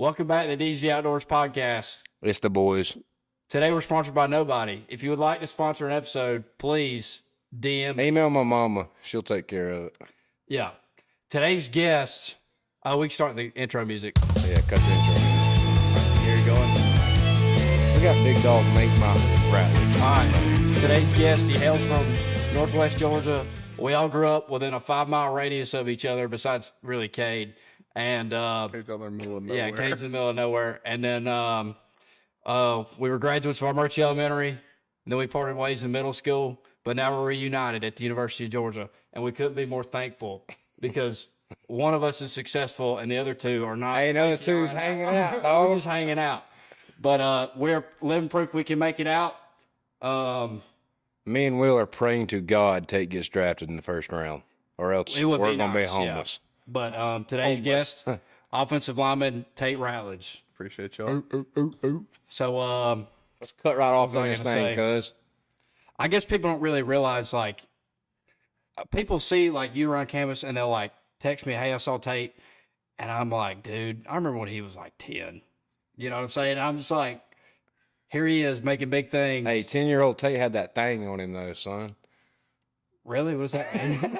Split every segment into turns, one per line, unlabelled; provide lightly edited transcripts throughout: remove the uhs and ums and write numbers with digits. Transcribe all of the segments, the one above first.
Welcome back to the DGD Outdoors podcast.
It's the boys.
Today we're sponsored by nobody. If you would like to sponsor an episode, please DM.
Email my mama. She'll take care of it.
Yeah. Today's guest, we can start the intro music.
Yeah, cut the intro.
Here you going.
We got Big Dog Make My Ratledge.
All right. Today's guest, he hails from Northwest Georgia. We all grew up within a 5-mile radius of each other, besides really Cade. And
Cade's out there in the middle of nowhere.
yeah, Cade's in the middle of nowhere. And then we were graduates of Armurchie Elementary. And then we parted ways in middle school. But now we're reunited at the University of Georgia. And we couldn't be more thankful because one of us is successful and the other two are not.
Hey, another two's hanging out,
We're
dog.
just hanging out. But we're living proof we can make it out.
Me and Will are praying to God Tate gets drafted in the first round, or else
It
we're
would be
going to be
nice, yeah.
homeless.
But today's guest, offensive lineman Tate Ratledge.
Appreciate y'all.
So
Let's cut right off
I
on this
gonna say?
thing, cuz.
I guess people don't really realize, like, people see, like, you around campus and they'll, like, text me, hey, I saw Tate. And I'm like, dude, I remember when he was, like, 10. You know what I'm saying? I'm just like, here he is making big things.
Hey, 10-year-old Tate had that thing on him, though, son.
Really? What does that mean?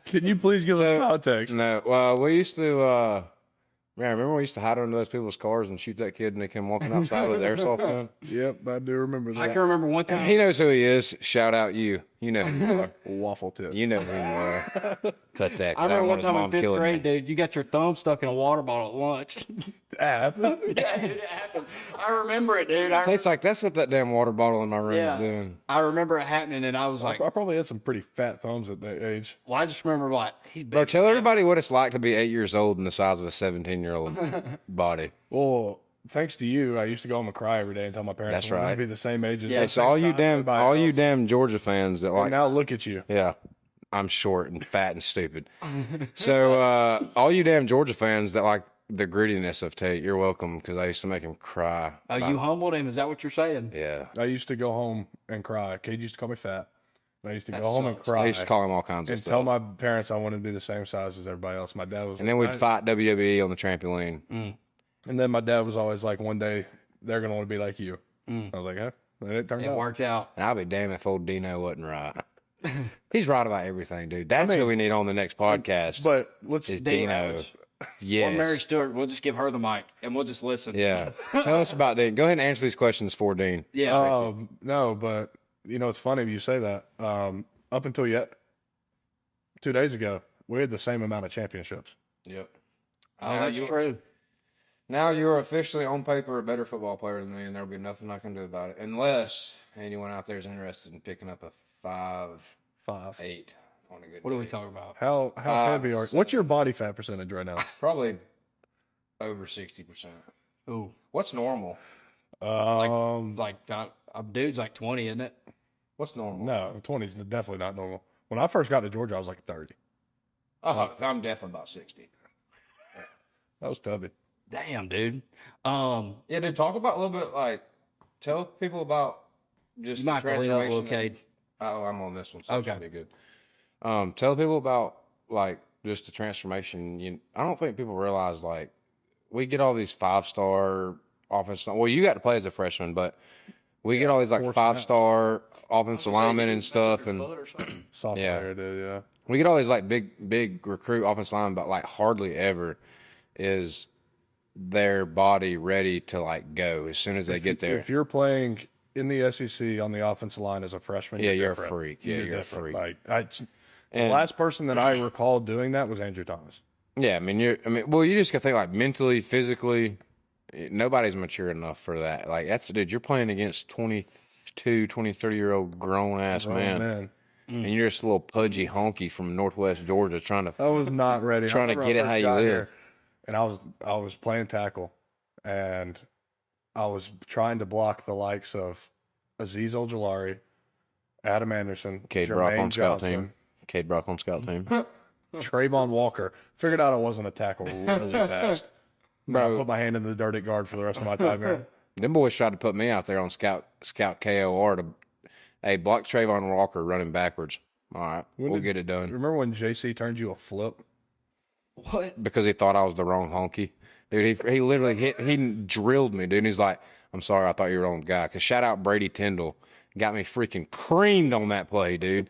Can you please give us context?
No, well, we used to, remember we used to hide under those people's cars and shoot that kid and they come walking outside with an airsoft gun?
Yep, I do remember
I
that.
can remember one time.
He knows who he is. Shout out you. You know who you are.
Waffle tips.
You know who you are. Cut that. 'cause
I remember
don't
one
want his
time in
mom
5th
killing
grade,
me.
dude, you got your thumb stuck in a water bottle at lunch.
That happened?
Yeah, it happened. I remember it, dude.
Tate's like, that's what that damn water bottle in my room is doing.
I remember it happening, and I was like,
I probably had some pretty fat thumbs at that age.
well, I just remember, like, he's big.
Bro,
as
tell
hell.
everybody what it's like to be 8 years old and the size of a 17-year-old body.
Well, thanks to you, I used to go home and cry every day and tell my parents
That's
I wanted
right.
to be the same age as
Yeah,
them,
It's
same
all you
size as
damn,
everybody
all you
else.
damn Georgia fans that
And
like.
now look at you.
Yeah, I'm short and fat and stupid. So all you damn Georgia fans that like the grittiness of Tate, you're welcome because I used to make him cry.
Oh, you humbled him? Is that what you're saying?
Yeah,
I used to go home and cry. Cade used to call me fat. I used to
That
go home and
sucks.
I
cry
used to call him all kinds of
and
stuff.
tell my parents I wanted to be the same size as everybody else. My dad was,
And then we'd fight WWE on the trampoline.
And then my dad was always like, one day they're gonna want to be like you. I was like, huh? And it turned
It
out.
worked out.
And I'll be damned if old Dino wasn't right. He's right about everything, dude. That's who we need on the next podcast.
But let's
is
Dino.
Dino.
Or
Yes.
Mary Stewart. We'll just give her the mic, and we'll just listen.
Yeah. Tell us about Dean. Go ahead and answer these questions for Dean.
Yeah.
no, but you know it's funny you say that. Up until 2 days ago, we had the same amount of championships.
Yep.
Oh, that's true.
Now you're officially on paper a better football player than me, and there'll be nothing I can do about it. Unless anyone out there is interested in picking up a 5'8"
5.
on a good
What are we
day.
talking about?
How heavy are you? What's your body fat percentage right now?
Probably over 60%.
Ooh.
What's normal?
Like, a dude's like 20, isn't it?
What's normal?
No, 20 is definitely not normal. When I first got to Georgia, I was like 30.
Oh, I'm definitely about 60.
That was tubby.
Damn, dude.
Yeah, dude, talk about a little bit, like, tell people about just
You might have to lean up a little,
transformation
Cade.
Oh, I'm on this one, so
Okay.
okay. Be good. Tell people about like just the transformation. I don't think people realize like we get all these 5-star offensive. Well, you got to play as a freshman, but we get all these like 5-star offensive linemen and stuff, and
Sophomore
Yeah.
year, dude, yeah.
we get all these like big recruit offensive linemen, but like hardly ever is their body ready to like go as soon as they get there.
If you're playing in the SEC on the offensive line as a freshman,
Yeah, you're a
different.
freak. Yeah, you're a
different.
freak.
Like, the
And-
last person that I recall doing that was Andrew Thomas.
Yeah, well, you just got to think like mentally, physically, nobody's mature enough for that. Like, dude, you're playing against 22, 23-year-old grown-ass man, and you're just a little pudgy honky from Northwest Georgia trying to,
I was not ready.
Trying to
I remember
get
I
it how
first
you
got
live.
here, and I was playing tackle, and I was trying to block the likes of Azeez Ojolari, Adam Anderson,
Cade Brock
Jermaine
on scout
Johnson,
team. Cade Brock on scout team.
Trayvon Walker. Figured out I wasn't a tackle really fast. I
Bro,
put my hand in the dirty guard for the rest of my time here.
them boys tried to put me out there on scout KOR to, hey, block Trayvon Walker running backwards. All right, we'll get it done.
Remember when JC turned you a flip?
What?
Because he thought I was the wrong honky. Dude, he literally he drilled me, dude. And he's like, I'm sorry, I thought you were on the guy. Because shout out Brady Tyndall. Got me freaking creamed on that play, dude.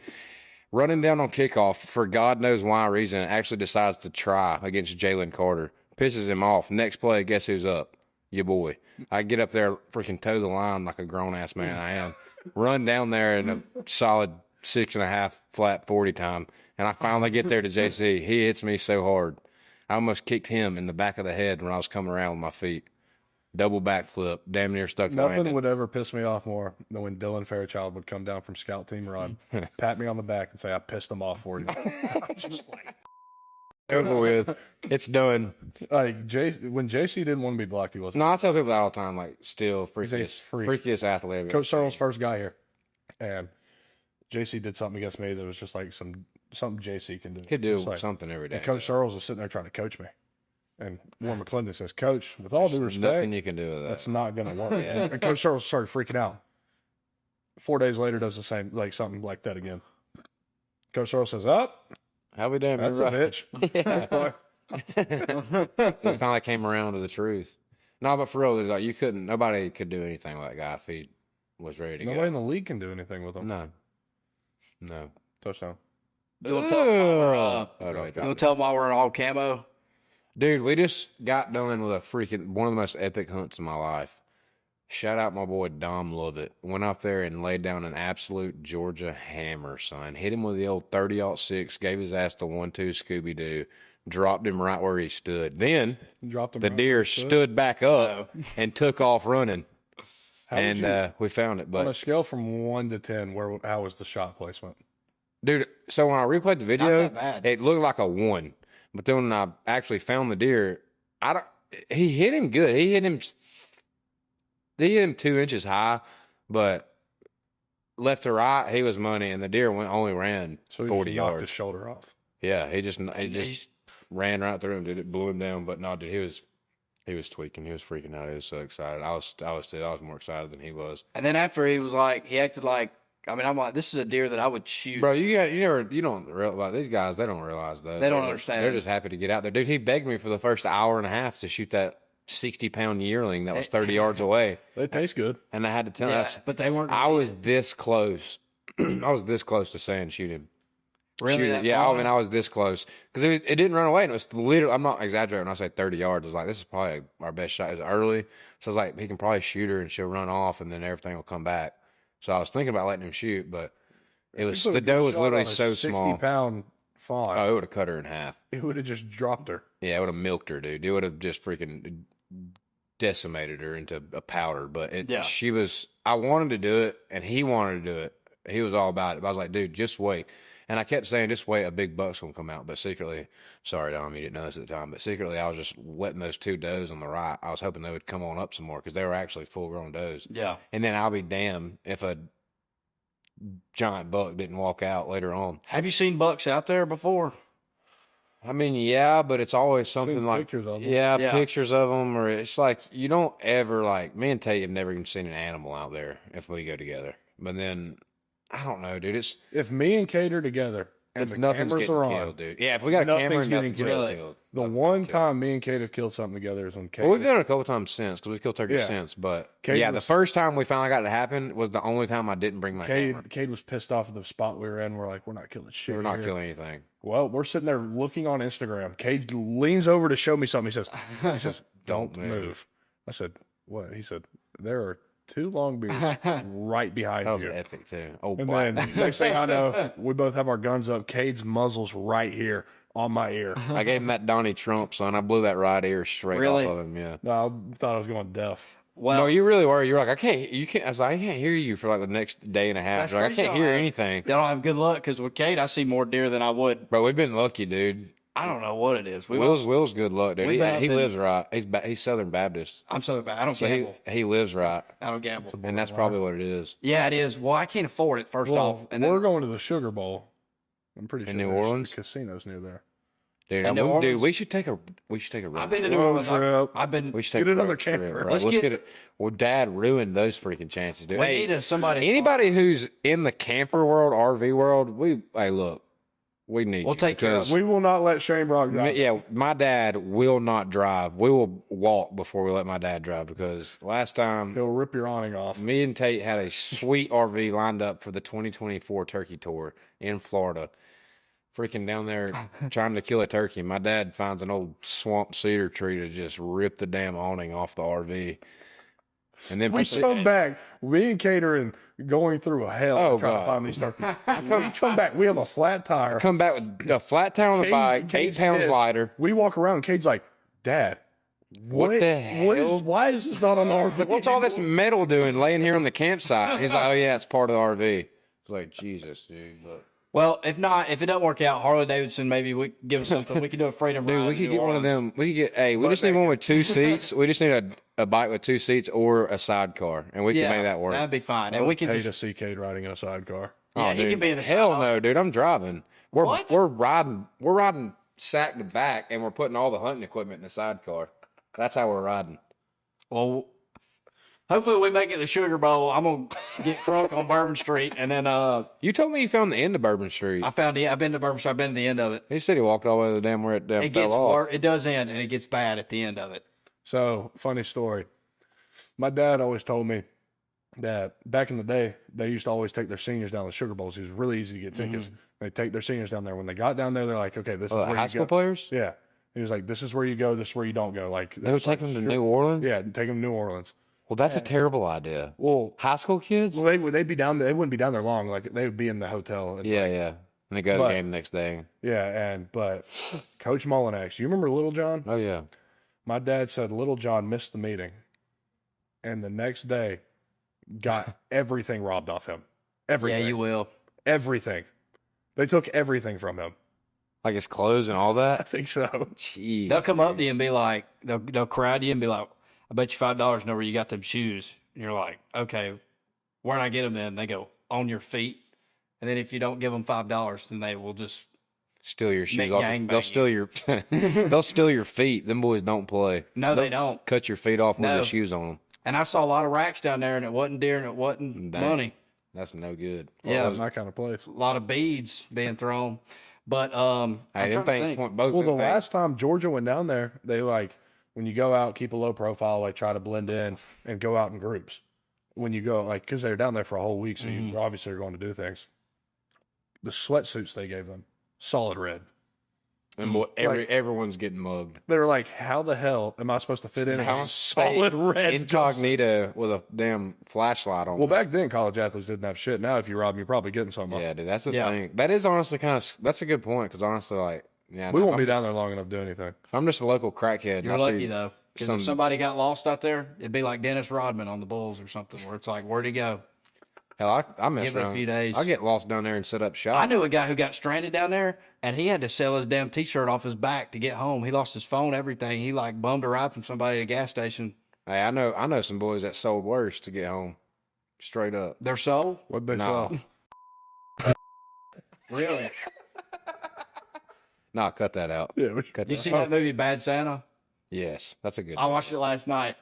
Running down on kickoff for God knows why reason, actually decides to try against Jalen Carter. Pisses him off. Next play, guess who's up? Your boy. I get up there, freaking toe the line like a grown-ass man I am. Run down there in a solid 6.5 flat 40 time. And I finally get there to JC. He hits me so hard. I almost kicked him in the back of the head when I was coming around with my feet. Double backflip, damn near stuck the
Nothing
landing.
would ever piss me off more than when Dylan Fairchild would come down from scout team run, pat me on the back, and say, "I pissed him off for you." I'm just like,
Over with. It's done.
when JC didn't want to be blocked, he wasn't.
No, I tell people that all the time, like, still freakiest,
freak.
freakiest athlete. I've ever
Coach
seen.
Searle's first guy here, and JC did something against me that was just like something JC can do.
He'd do
It's like-
something every day.
And Coach Searles was sitting there trying to coach me, and Warren McClendon says, "Coach, with all due respect,
Nothing you can do with that.
that's not going to work." And Coach Searles started freaking out. 4 days later, does the same, like something like that again. Coach Searles says, "Up,
How we doing?
that's a bitch." Next play.
He finally came around to the truth. No, but for real, like nobody could do anything like that guy if he was ready to
Nobody in
go.
the league can do anything with him.
No.
Touchdown.
You want to tell them
Oh, no, he dropped
you want
it.
to tell them why we're in all camo?
Dude, we just got done with one of the most epic hunts in my life. Shout out my boy Dom Lovett. Went out there and laid down an absolute Georgia hammer, son. Hit him with the old 30-06, gave his ass the 1-2 Scooby-Doo, dropped him right where he stood. Then
Dropped him.
the
right
deer
where he stood.
stood back up and took off running.
How would
And
you-
we found it.
on a
But,
scale from 1 to 10, how was the shot placement?
dude, so when I replayed the video,
that bad.
it looked like a 1. But then when I actually found the deer, he hit him good. He hit him 2 inches high, but left to right, he was money, and the deer only ran
So he
40
just knocked
yards.
his shoulder off.
Yeah, he just
He's-
ran right through him, dude. It blew him down. But no, dude, he was tweaking. He was freaking out. He was so excited. I was too. I was more excited than he was.
And then after he acted like, I mean, I'm like, this is a deer that I would shoot.
Bro, you don't realize these guys. They don't realize that.
They don't
They're-
understand.
They're just happy to get out there, dude. He begged me for the first hour and a half to shoot that 60-pound yearling that was 30 yards away,
They taste good.
and I had to tell him.
Yeah,
That's,
but they weren't.
I was this close. I was this close to saying shoot him.
really
Shoot
that
it. Yeah,
far?
I mean, I was this close because it didn't run away, and it was literally. I'm not exaggerating when I say 30 yards. I was like, this is probably our best shot. It was early, so I was like, he can probably shoot her, and she'll run off, and then everything will come back. So I was thinking about letting him shoot, but the doe was literally so small.
60-pound fawn.
Oh, it would have cut her in half.
It would have just dropped her.
Yeah, it would have milked her, dude. It would have just freaking decimated her into a powder. But she was. I wanted to do it, and he wanted to do it. He was all about it. But I was like, dude, just wait. And I kept saying, just wait, a big buck's gonna come out. But secretly, sorry, Dom, you didn't know this at the time. But secretly, I was just letting those 2 does on the right. I was hoping they would come on up some more because they were actually full-grown does.
Yeah.
And then I'll be damned if a giant buck didn't walk out later on.
Have you seen bucks out there before?
I mean, yeah, but it's always something
Seen
like
pictures of them.
Yeah.
pictures of them, or it's like you don't ever like me and Tate have never even seen an animal out there if we go together. But then I don't know, dude. It's
Me and Kate are together and the
nothing's
cameras
getting
are on.
killed, dude. Yeah, if we got a camera,
Nothing's getting
nothing's getting
killed.
killed.
The one time me and Kate have killed something together is when Kate.
Well, we've done it a couple times since because we've killed turkey
Yeah.
since. But
Cade
yeah, the
was-
first time we finally got it to happen was the only time I didn't bring my camera.
Cade was pissed off at the spot we were in. We're like, we're not killing shit.
We're not
here.
killing anything.
Well, we're sitting there looking on Instagram. Cade leans over to show me something. He says, "Don't
Don't
move."
move.
I said, "What?" He said, "There are 2 long beards right behind
That was
you."
epic too. Oh,
And
black.
then next thing I know, we both have our guns up. Cade's muzzle's right here on my ear.
I gave him that Donnie Trump, son. I blew that right ear straight
Really?
off of him. Yeah.
No, I thought I was going deaf.
Well,
No, you really were. You're like, you can't. I was like, I can't hear you for like the next day and a half.
That's
You're like, I
crazy.
can't hear anything.
they don't have good luck because with Kate, I see more deer than I would.
Bro, we've been lucky, dude.
I don't know what it is.
Will's good luck, dude.
We've been up
He
in-
lives right. He's Southern Baptist,
I'm so bad. I don't
so
gamble.
he lives right,
I don't gamble.
and that's probably what it is.
Yeah, it is. Well, I can't afford it. First
Well,
off, and
we're
then
going to the Sugar Bowl. I'm pretty sure
New
there's
Orleans?
casinos near there.
Dude,
And New
dude,
Orleans-
we should take a road
I've been to
trip.
New Orleans.
trip.
I've been.
We should take
Get
a
another
road trip,
camper.
bro.
Let's
Let's
get-
get it. Well, Dad ruined those freaking chances, dude.
We
Hey,
need somebody.
anybody who's in the camper world, RV world, hey, look, we need
We'll
you
take care of
because
We will not let Shane Brock drive.
yeah, my dad will not drive. We will walk before we let my dad drive because last time
He'll rip your awning off.
me and Tate had a sweet RV lined up for the 2024 turkey tour in Florida. Freaking down there trying to kill a turkey. My dad finds an old swamp cedar tree to just rip the damn awning off the RV. And then
We come back, me and Catering going through a hell
Oh,
trying
God.
to find these turkeys. We come back, we have a flat tire.
come back with a flat tire on the bike, 8 pounds
pissed.
lighter.
We walk around, Cade's like, Dad, what
the hell?
why is this not on our RV?
What's all this metal doing laying here on the campsite? He's like, oh, yeah, it's part of the RV. It's like, Jesus, dude. But
Well, if it doesn't work out, Harley Davidson, maybe we give us something. We can do a freedom ride.
dude, we
in
could
New
get one of
Orleans.
them. We could get, hey, we just need one with 2 seats. We just need a bike with 2 seats or a sidecar, and we can make that work.
That'd be fine. And we can
Hate
just
to see Cade riding in a sidecar.
yeah, he
dude,
can be in the
hell
side.
no, dude. I'm driving. We're
What?
we're riding sack to back, and we're putting all the hunting equipment in the sidecar. That's how we're riding.
Well, hopefully we make it to the Sugar Bowl. I'm gonna get drunk on Bourbon Street, and then
You told me you found the end of Bourbon Street.
I've been to Bourbon Street. I've been to the end of it.
He said he walked all the way to the damn where it damn
It
fell
gets
off.
worse. It does end, and it gets bad at the end of it.
So, funny story. My dad always told me that back in the day, they used to always take their seniors down to the Sugar Bowls. It was really easy to get tickets. They take their seniors down there. When they got down there, they're like, okay, this is where
High
you
school
go.
players?
Yeah. He was like, this is where you go, this is where you don't go. Like
They would take them to New Orleans?
Yeah, take them to New Orleans.
Well, that's a terrible idea.
Well,
High school kids?
they'd be down there. They wouldn't be down there long. Like they would be in the hotel. And
Yeah, yeah. And they go to the
But-
game the next day.
yeah, but Coach Mullinex, you remember Little John?
Oh, yeah.
My dad said Little John missed the meeting, and the next day got everything robbed off him. Everything.
Yeah, you will.
Everything. They took everything from him.
Like his clothes and all
I
that?
think so.
Jeez.
They'll come up to you and be like, they'll crowd you and be like, I bet you $5 know where you got them shoes. And you're like, okay, where'd I get them then? They go, on your feet. And then if you don't give them $5, then they will just,
Steal your shoes
Make
off.
gangbang
They'll steal your they'll steal your feet. Them boys don't play.
no, they don't.
Cut your feet off with
No.
the shoes on them.
And I saw a lot of racks down there, and it wasn't deer, and it wasn't
Dang.
money.
That's no good.
Yeah.
That's my kind of place.
A lot of beads being thrown. But
Hey,
I'm
them
trying to
things
think.
point both.
Well, the
them things-
last time Georgia went down there, they when you go out, keep a low profile, try to blend in and go out in groups. When you go, because they were down there for a whole week, so you obviously are going to do things. The sweatsuits they gave them, solid red.
And boy, everyone's getting mugged.
They were like, how the hell am I supposed to fit in
How
a solid red jumpsuit?
Incognito with a damn flashlight on.
Well, back then, college athletes didn't have shit. Now, if you rob them, you're probably getting something.
yeah, dude, that's the
Yeah.
thing. That is honestly that's a good point because honestly, yeah,
We
if
won't
I'm,
be down there long enough to do anything.
if I'm just a local crackhead.
You're
and I
lucky,
see
though. Because
some-
if somebody got lost out there, it'd be like Dennis Rodman on the Bulls or something, where it's like, where'd he go?
Hell, I mess
Give it a
around.
few days.
I get lost down there and set up shop.
I knew a guy who got stranded down there, and he had to sell his damn T-shirt off his back to get home. He lost his phone, everything. He bummed a ride from somebody at a gas station.
Hey, I know some boys that sold worse to get home. Straight up.
Their soul?
What they
No.
sell?
Really?
Nah, cut that out.
Yeah, we
Cut
You
that.
see that movie Bad Santa?
Yes, that's a good.
I watched it last night,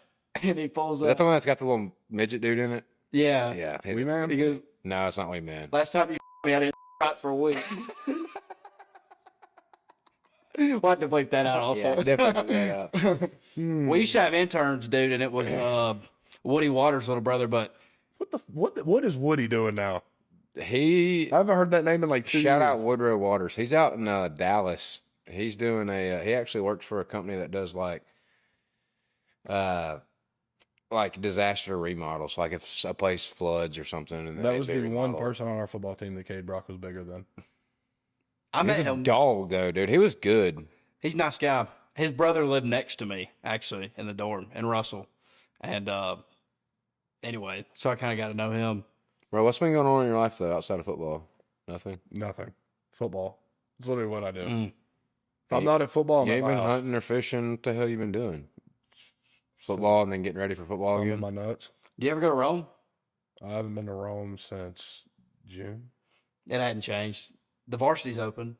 and he pulls
Is that
up.
the one that's got the little midget dude in it?
Yeah.
Yeah.
We
it's-
man.
He goes,
No, it's not we man.
last time you me, I didn't right for a week. We'll have to bleep that out also.
Yeah, definitely cut that out.
We used to have interns, dude, and it was Woody Waters' little brother, but
What is Woody doing now?
He
I haven't heard that name in like 2
shout
years.
out Woodrow Waters. He's out in Dallas. He's doing he actually works for a company that does like disaster remodels. Like if a place floods or something. And
That
they
was
do
the one
remodel.
person on our football team that Cade Brock was bigger than.
I met
He's a
him.
dog though, dude. He was good.
He's a nice guy. His brother lived next to me, actually, in the dorm in Russell. And anyway, so I kind of got to know him.
Bro, what's been going on in your life though outside of football? Nothing.
Nothing. Football. It's literally what I do.
Mm.
If I'm not at football, I'm
You
at
ain't
my
been
house.
hunting or fishing. What the hell you been doing? Football and then getting ready for football
I'm in
again.
my nuts.
Do you ever go to Rome?
I haven't been to Rome since June.
It hadn't changed. The varsity's open.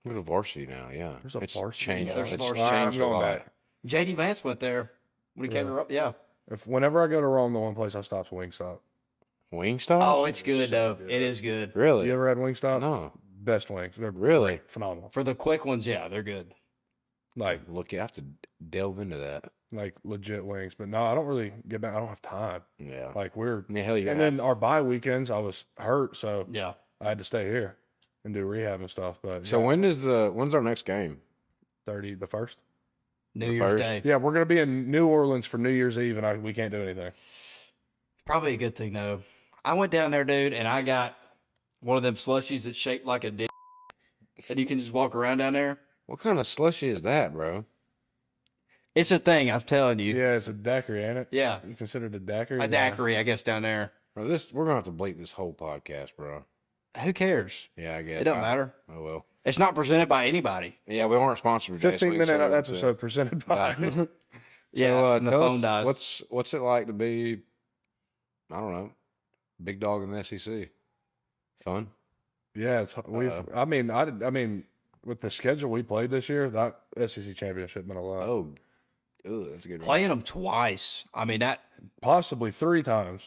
Go to varsity now, yeah.
There's a
It's
varsity
changed.
now. There's a
It's
varsity.
changed a
I'm going
lot.
back.
JD Vance went there when he came to Rome. Yeah.
Whenever I go to Rome, the one place I stop is Wingstop.
Wingstop?
Oh, it's good,
So
though.
good.
It is good.
Really?
You ever had Wingstop?
No.
best wings. They're
Really?
great, phenomenal.
For the quick ones, yeah, they're good.
Like
Look, you have to delve into that.
legit wings. But no, I don't really get back. I don't have time.
Yeah.
Like we're
Yeah, hell, you
and
gotta
then our bye weekends, I was hurt, so
Yeah.
I had to stay here and do rehab and stuff. But
So
yeah,
when's our next game?
the first.
New
The
Year's
first?
Day.
Yeah, we're gonna be in New Orleans for New Year's Eve, and we can't do anything.
Probably a good thing, though. I went down there, dude, and I got one of them slushies that's shaped like a dick. And you can just walk around down there.
What kind of slushy is that, bro?
It's a thing, I'm telling you.
Yeah, it's a daiquiri, ain't it?
Yeah.
You consider it a daiquiri?
A daiquiri, I guess, down there.
Bro, we're gonna have to bleep this whole podcast, bro.
Who cares?
Yeah, I guess
It don't matter.
Oh well.
It's not presented by anybody.
Yeah, we weren't sponsored today.
15-minute episode presented by.
Yeah, and the
tell
phone
us,
dies.
What's it like to be? I don't know, big dog in the SEC. Fun.
Yeah, I mean, with the schedule we played this year, that SEC championship meant a lot.
Oh, that's a good one.
Playing them twice. I mean, that.
Possibly 3 times.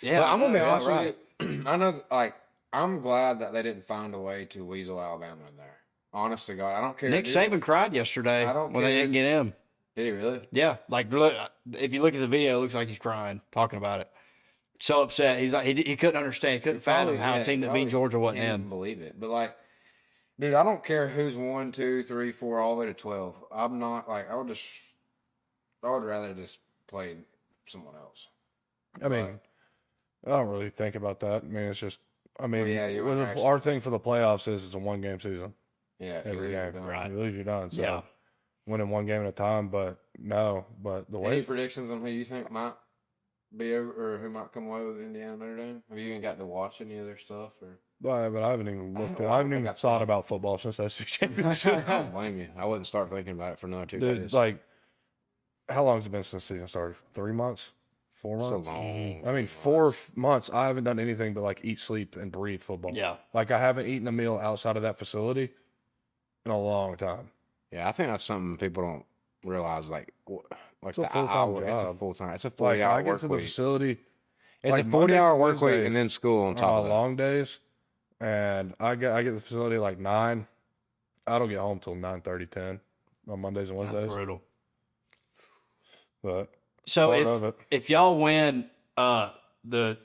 Yeah.
But I'm gonna be
yeah,
honest
right.
with you. I know, like, I'm glad that they didn't find a way to weasel Alabama in there. Honest to God, I don't care.
Nick Saban cried yesterday
I don't
when they
care.
didn't get him.
Did he really?
Yeah, like look, if you look at the video, it looks like he's crying talking about it. So upset. He's like he couldn't understand. He couldn't fathom how a team that beat Georgia wasn't
can't
in.
even believe it. But like, dude, I don't care who's 1, 2, 3, 4, all the way to 12. I'm not like I would rather just play someone else.
I mean, I don't really think about that. I mean, it's just,
yeah, you wouldn't actually-
our thing for the playoffs is it's a 1-game season.
Yeah, if you
Every
lose, you're
game.
done.
Right.
You lose, you're done. So
Yeah.
winning 1 game at a time, but the
Any
way
predictions on who you think might be over or who might come away with Indiana Notre Dame? Have you even got to watch any of their stuff or?
but I haven't even looked
I
at I haven't
think
even
I've
thought
seen-
about football since that SEC
I
championship.
don't blame you. I wouldn't start thinking about it for another 2
Dude,
days.
like, how long has it been since the season started? 3 months? 4 months?
so long.
I mean, 4 months. I haven't done anything but like eat, sleep, and breathe football.
Yeah.
Like I haven't eaten a meal outside of that facility in a long time.
Yeah, I think that's something people don't realize. Like
It's a
the
full-time
hour. It's a
job.
full time. It's a
Like
40-hour
I get
work
to the
week.
facility
It's
like
a 40-hour
Mondays and
work week
Wednesdays
and then school on top
on
of that.
long days, and I get to the facility like 9. I don't get home till 9:30, 10 on Mondays and
That's
Wednesdays.
brutal.
But
So
part of it.
if y'all win the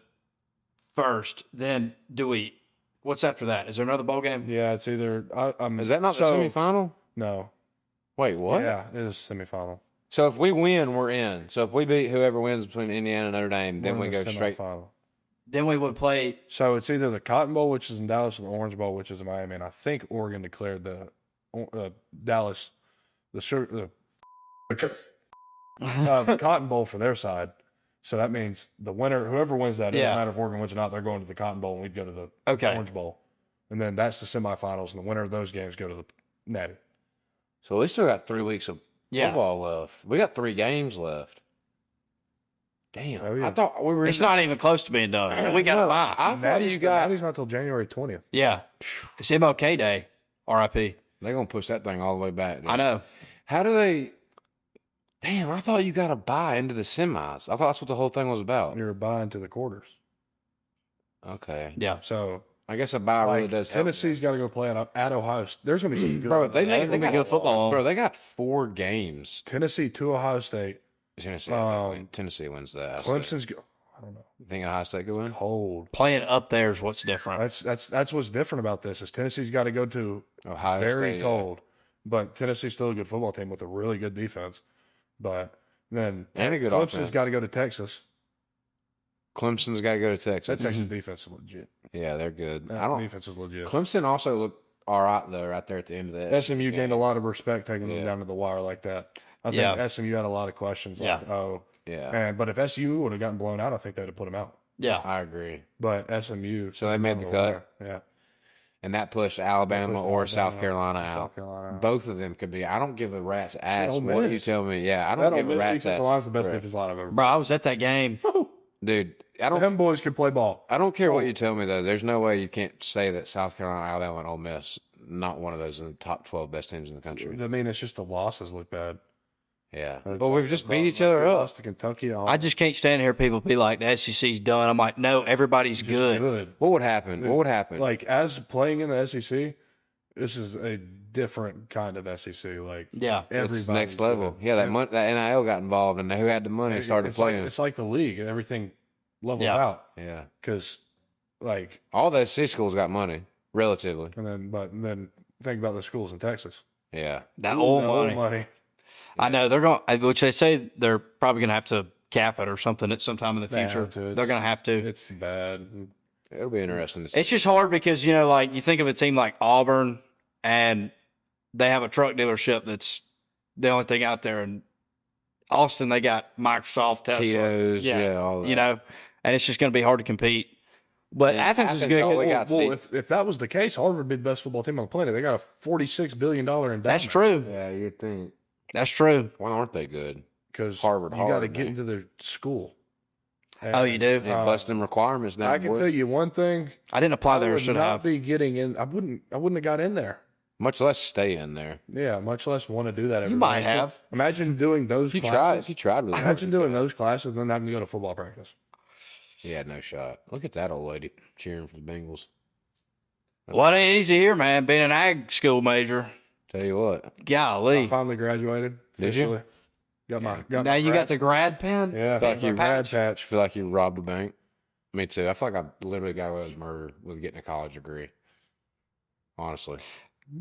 first, then do we? What's after that? Is there another bowl game?
Yeah, it's either I'm.
Is that not
so,
the semifinal?
No.
Wait, what?
Yeah, it is semifinal.
So if we win, we're in. So if we beat whoever wins between Indiana and Notre Dame, then
We're
we
in
go
the
straight.
semifinal.
Then we would play.
So it's either the Cotton Bowl, which is in Dallas, or the Orange Bowl, which is in Miami. And I think Oregon declared the Dallas, the Cotton Bowl for their side. So that means the winner, whoever wins that, it
Yeah.
doesn't matter if Oregon wins or not, they're going to the Cotton Bowl, and we'd go to the
Okay.
Orange Bowl. And then that's the semifinals, and the winner of those games go to the Natty.
So we still got 3 weeks of
Yeah.
football left. We got 3 games left. Damn.
Oh, yeah.
I thought we were.
It's not even close to being done. We got to buy.
I thought you got.
Natty's not till January 20th.
Yeah. It's MLK Day. RIP.
They're gonna push that thing all the way back. Dude.
I know.
How do they? Damn, I thought you got to buy into the semis. I thought that's what the whole thing was about.
You're buying to the quarters.
Okay.
Yeah.
So
I guess a buy really
like,
does help.
Tennessee's got to go play at Ohio State. There's going to be some good.
Bro, they
They
got
good football.
Bro, they got 4 games.
Tennessee to Ohio State.
Tennessee, I think Tennessee wins that.
Clemson's I don't know.
You think Ohio State could win?
Cold.
Playing up there is what's different.
That's what's different about this is Tennessee's got to go to
Ohio
very
State,
cold, but Tennessee's still a good football team with a really good defense. But then
And a good
Clemson's
offense.
got to go to Texas.
Clemson's got to go to Texas.
That Texas defense is legit.
Yeah, they're good.
That
I don't.
defense is legit.
Clemson also looked all right though, right there at the end of that.
SMU gained a lot of respect taking
Yeah.
them down to the wire like that. I think
Yeah.
SMU had a lot of questions. Like,
Yeah.
Yeah,
but if SU would have gotten blown out, I think they'd have put them out.
Yeah.
I agree.
But SMU,
So they made the cut?
Yeah,
And that pushed Alabama
pushed
or
Alabama,
South Carolina out.
South Carolina out.
Both of them could be. I don't give a rat's ass
Ole
what you
Miss.
tell me. Yeah, I
that
don't
Ole
give a
Miss
rat's
defensive
ass.
line's the best
Right.
defensive line I've ever.
Bro, I was at that game.
Dude, I don't.
Them boys can play ball.
I don't care what you tell me though. There's no way you can't say that South Carolina, Alabama, and Ole Miss not one of those in the top 12 best teams in the country.
I mean, it's just the losses look bad.
Yeah,
That's
but we've
also
just
the
beat each
problem.
other
We
up.
lost to Kentucky.
I just can't stand here. People be like, the SEC's done. I'm like, no, everybody's good.
good.
What would happen? What would happen?
Like, as playing in the SEC, this is a different kind of SEC. Like,
Yeah.
It's
everybody's
next level.
good.
Yeah, that NIL got involved, and who had the money started
it's like,
playing.
it's like the league, and everything levels
Yeah.
out.
Yeah,
Because, like,
all the SEC schools got money, relatively.
and then think about the schools in Texas.
Yeah,
That
Ooh,
old
the
money. I know they're going, which they say they're probably going to have to cap it or something at some time in the
They
future.
have to.
They're going to have to.
It's bad.
it'll be interesting to see.
It's just hard because, you know, like you think of a team like Auburn and they have a truck dealership that's the only thing out there. And Austin, they got Microsoft, Tesla.
Tito's, yeah, all that.
You know, and it's just going to be hard to compete. But
And
Athens is
Athens,
good.
all they got-
Well, if that was the case, Harvard would be the best football team on the planet. They got a $46 billion endowment.
That's true.
Yeah, you'd think.
That's true.
Why aren't they good?
Because
Harvard
you got to
hard,
get
man.
into their school.
Oh, you do?
They're busting requirements now.
I can
boy.
tell you one thing.
I didn't apply there.
I
Or
would
should
not
have.
be getting in. I wouldn't have got in there.
Much less stay in there.
Yeah, much less want to do that. Every
might
day.
have.
Imagine doing those.
If
classes.
you tried with
Imagine doing those classes and then having to go to football practice.
He had no shot. Look at that old lady cheering for the Bengals.
Well, it ain't easy here, man. Being an ag school major.
Tell you what.
I
Golly.
finally graduated.
Did you?
officially. Got my. Got
Now
my
you
grad-
got the grad pen?
Yeah,
Like you
grad
patch?
patch.
I feel like you robbed a bank. Me too. I feel like I literally got away with murder with getting a college degree. Honestly.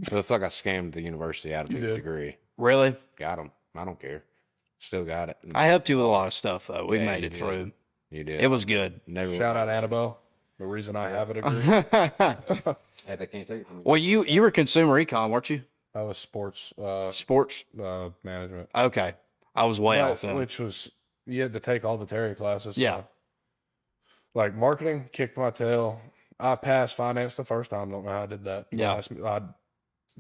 I feel like I scammed the university out of
You
a
did.
degree.
Really?
Got them. I don't care. Still got it.
I helped you with a lot of stuff, though. We
Yeah,
made
you
it
did.
through.
You did.
It was good.
Never.
Shout out Annabelle. The reason I have a degree.
Hey, they can't take it from me.
Well, you were consumer econ, weren't you?
I was sports
Sports?
management.
Okay. I was way
But-
off then.
which was you had to take all the Terry classes. so-
Yeah.
Like marketing kicked my tail. I passed finance the first time. Don't know how I did that.
Yeah.
I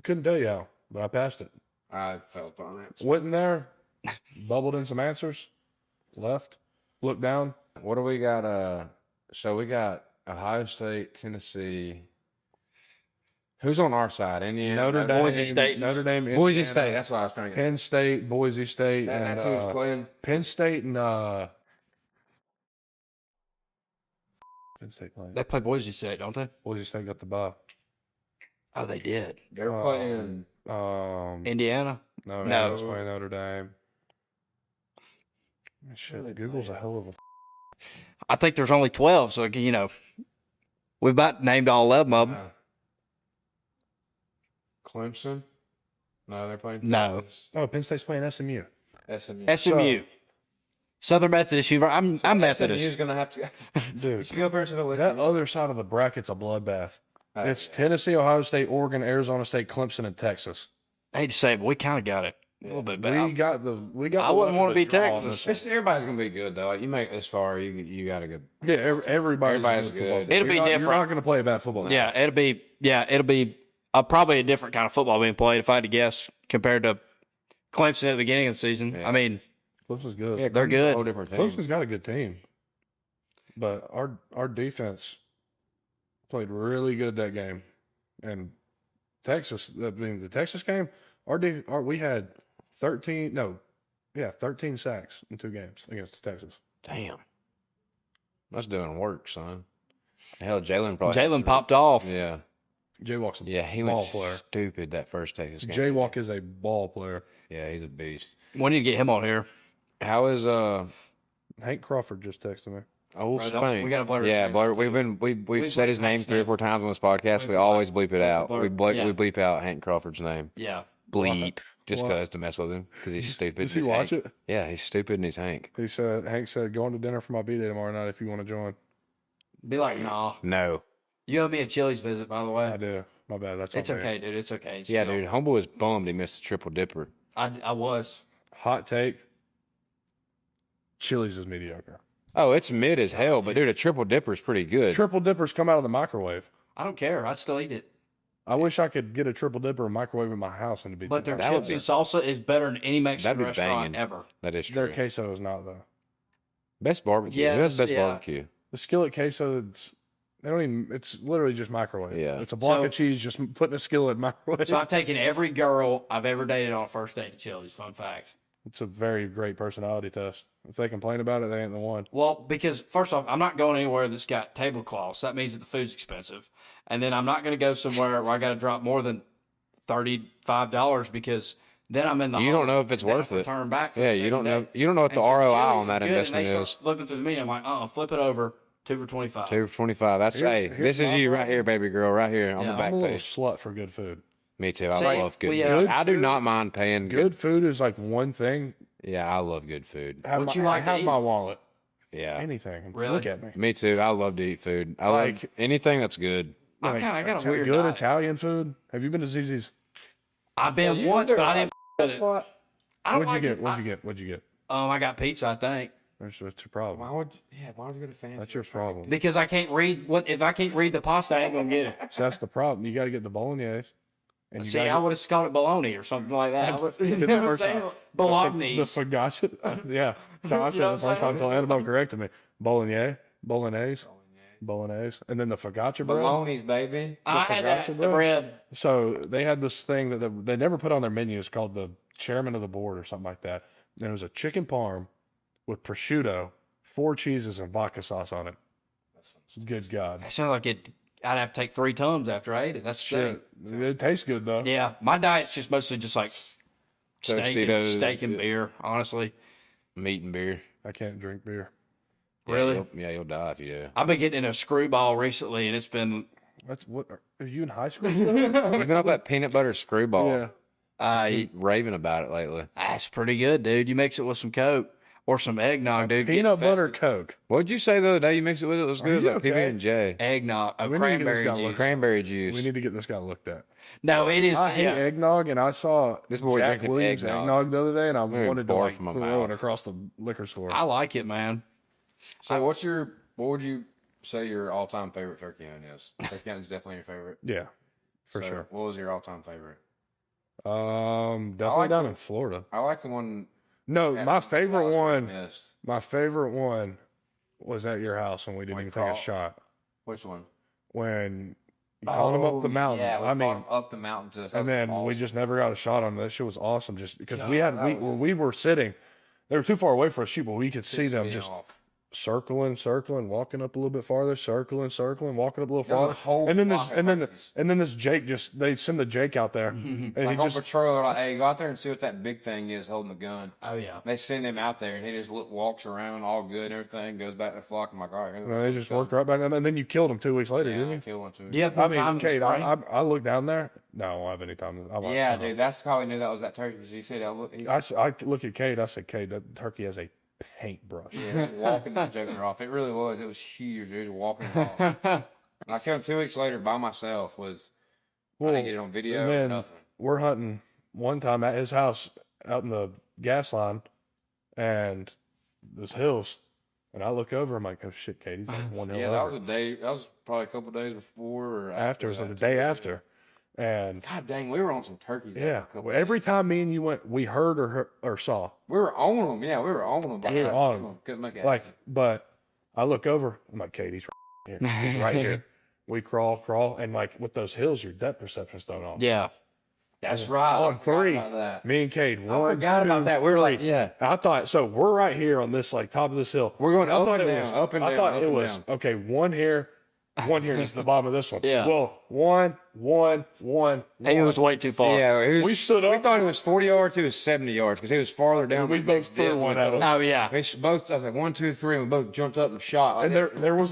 couldn't tell you how, but I passed it.
I felt finance.
Went in there, bubbled in some answers, left, looked down.
What do we got? So we got Ohio State, Tennessee. Who's on our side? Indiana,
Notre Dame,
Boise State.
Notre Dame,
Boise
Indiana,
State. That's what I was trying to get.
Penn State, Boise State, and
That's who's playing.
Penn State and Penn State playing.
They play Boise State, don't they?
Boise State got the bye.
Oh, they did.
They're playing.
Indiana?
No,
No.
it's playing Notre Dame. Shit, Google's a hell of a.
I think there's only 12, so, you know, we've about named all 11 of them.
Clemson. No, they're playing.
No.
Texas.
Oh, Penn State's playing SMU.
SMU.
SMU. Southern Methodist University. I'm Methodist.
SMU's gonna have to.
Dude,
Go back to the list.
that other side of the bracket's a bloodbath. It's Tennessee, Ohio State, Oregon, Arizona State, Clemson, and Texas.
I hate to say it, but we kind of got it a little bit better.
We got the.
I wouldn't want to be
Texas.
Texas.
Everybody's gonna be good though. Like you make it this far, you got to go.
Yeah, everybody's
Everybody's
a good. football
good.
team.
It'll be
You're not-
different.
You're not going to play a bad football.
Yeah, it'll be probably a different kind of football being played if I had to guess compared to Clemson at the beginning of the season.
Yeah.
I mean,
Clemson's good.
Yeah,
They're
Clemson's
good.
A whole different team.
Clemson's got a good team, but our defense played really good that game, and Texas. I mean, the Texas game, we had 13 sacks in 2 games against Texas.
Damn. That's doing work, son. Hell, Jalen probably. had
Jalen
three.
popped off.
Yeah.
Jaywalk's a
Yeah, he
ball
went
player.
stupid that first Texas game.
Jaywalk is a ball player.
Yeah, he's a beast.
We need to get him on here.
How is
Hank Crawford just texted me.
old
Right,
Spank?
we gotta blur his
Yeah,
name
blur.
out,
We've said his
bleep
name
his
3 or
name.
4 times on this podcast. We always bleep it out.
blur-
We
yeah.
bleep out Hank Crawford's name.
Yeah.
Bleep. Just
Why?
because to mess with him because he's stupid.
Does he
and he's
watch
Hank.
it?
Yeah, he's stupid and he's Hank.
Hank said, going to dinner for my B-Day tomorrow night if you want to join.
Be like, nah.
No.
You owe me a Chili's visit, by the way.
I do. My bad. That's
It's
on me.
okay, dude. It's okay. It's
Yeah,
chill.
dude. Homeboy was bummed he missed the triple dipper.
I was.
Hot take. Chili's is mediocre.
Oh, it's mid as hell, but dude, a triple dipper is pretty good.
Triple dippers come out of the microwave.
I don't care. I still eat it.
I wish I could get a triple dipper and microwave in my house and it'd be.
But their
That would
chips
be-
and salsa is better than any Mexican
That'd be
restaurant
banging.
ever.
That is
their
true.
queso is not though.
Best barbecue.
Yeah,
Who has best
yeah.
barbecue?
The skillet queso. They don't even. It's literally just microwave.
Yeah.
It's a block
So-
of cheese just putting a skillet in microwave.
So I've taken every girl I've ever dated on a first date to Chili's. Fun fact.
It's a very great personality test. If they complain about it, they ain't the one.
Well, because first off, I'm not going anywhere that's got tablecloths. That means that the food's expensive. And then I'm not going to go somewhere where I got to drop more than $35 because then I'm in the
You don't know if it's
then I
worth
have to
it.
Turn back for
Yeah,
the
you don't
second
know.
day.
You don't know what the
And so
ROI
Chili's
on that
is good, and
investment
they start
is.
flipping through the menu. I'm like, flip it over. 2 for 25.
2 for 25. That's
Here's
this is
my
you right
problem.
here, baby girl, right here on
Yeah,
the back
I'm a little
page.
slut for good food.
Me too. I
See,
love good
well,
food.
yeah.
I do not mind paying good.
Good food is like one thing.
Yeah, I love good food.
Have
What
my,
you like to
have
eat?
my wallet.
Yeah,
Anything.
Really?
Look at me.
me too. I love to eat food. I
Like-
like anything that's good.
I got a weird
good
diet.
Italian food. Have you been to ZZ's?
I've been once, but I didn't. I don't
What'd you
like
get?
it.
What'd you get?
I got pizza, I think.
What's your problem?
Why would you go to fancy?
That's your problem.
Because I can't read if I can't read the pasta, I ain't gonna get it.
So that's the problem. You got to get the bolognese. And you
See,
gotta
I would have called it bologna or something like that. I would, you
the
know what I'm
first
saying?
time.
Bologna.
The focaccia. Yeah. No, I said
You know
the
what
first
I'm
time
saying?
until Annabelle corrected me. Bolognese. And then the focaccia bread.
Bologna's, baby.
I had that
focaccia
the bread.
So they had this thing that they never put on their menus called the chairman of the board or something like that. And it was a chicken parm with prosciutto, 4 cheeses, and vodka sauce on it. Good God.
That sounds like it. I'd have to take 3 Tums after I ate it. That's the
Shit.
thing.
It tastes good though.
Yeah, my diet's just mostly just like
Tostitos.
steak and beer. Honestly,
Meat and beer.
I can't drink beer.
really,
You'll die if you do.
I've been getting in a screwball recently, and it's been
That's what are you in high school?
You've been off that peanut butter screwball.
Yeah.
Raving about it lately.
that's pretty good, dude. You mix it with some Coke or some eggnog, dude.
Peanut
Get
butter
festive.
Coke.
What'd you say the other day? You mixed it with it. It was good. It was
you
like PB
okay?
and J.
Eggnog, a
We need to get this
cranberry
guy
juice.
looked-
Cranberry juice.
We need to get this guy looked at.
No, it is.
I hate
yeah.
eggnog, and I saw
This boy
Jack
drinking
Williams
eggnog.
the other day, and I
gonna
wanted to
barf
like
from my
throw it
mouth.
across the liquor store.
I like it, man.
So what would you say your all time favorite turkey hunt is? Turkey hunt is definitely your favorite.
Yeah, for
So
sure.
What was your all time favorite?
Definitely
like
down
the-
in Florida.
I like the one.
No,
at
my
his
favorite
house where I
one.
missed.
My favorite one was at your house when we didn't
When
even
we
take a
caught-
shot.
Which one?
When you called him up the mountain.
Yeah, we
I
caught
mean,
him up the mountain to us.
and then we just never got a shot on him. That shit was awesome. Just because we were sitting, they were too far away for us to shoot, but we could see them just circling, walking up a little bit farther, circling, walking up a little
There's a
farther.
whole
And then this,
flock of turkeys.
and then this Jake they send the Jake out there, and
Like
he
on
just
patrol, they're like, hey, go out there and see what that big thing is holding the gun.
Oh yeah.
They send him out there, and he just walks around all good and everything, goes back to the flock. I'm like, all right. here
they just worked right back, and then you killed him 2 weeks later,
Yeah,
didn't
I
you?
killed one too.
Do you have
I
no
mean,
time in the
Kate,
spring?
I looked down there. No, I won't have any time. I watched
Yeah,
some of
dude, that's how we knew that was that turkey. Because he said,
I look at Kate. I said, Kate, that turkey has a paintbrush.
yeah, walking the joker off. It really was. It was huge. It was walking off. I killed 2 weeks later by myself. I didn't get it on video
and
or
then
nothing.
we're hunting one time at his house out in the gas line, and those hills. And I look over. I'm like, oh shit, Katie's like one hill
Yeah, that
over.
was a day. That was probably a couple days before or
After it was like the
that.
day after, and
God dang, we were on some turkeys. after
yeah,
a couple
every
days.
time me and you went, we heard or saw.
We were on them. Yeah, we were on them.
We were on 'em.
Couldn't make it
Like,
happen.
but I look over. I'm like, Katie's right here. He's right here. We crawl, and like with those hills, your depth perception's thrown off.
Yeah.
That's right. I
On
forgot
3,
about that.
me and Kate.
I forgot about that. We were like, yeah.
I thought so. We're right here on this like top of this hill.
We're going
I
up
thought
and
it
down,
was,
up and
I
down,
thought
up
it
and
was
down.
okay. One here is the bottom of this one.
Yeah.
Well, one.
He was way too far.
Yeah, it was,
We stood
We
up.
thought it was 40 yards. He was 70 yards because he was farther down.
We
the
both
next
threw
dip.
one at him.
Oh yeah.
We both, I was like 1, 2, 3, and we both jumped up and shot. Like
And there was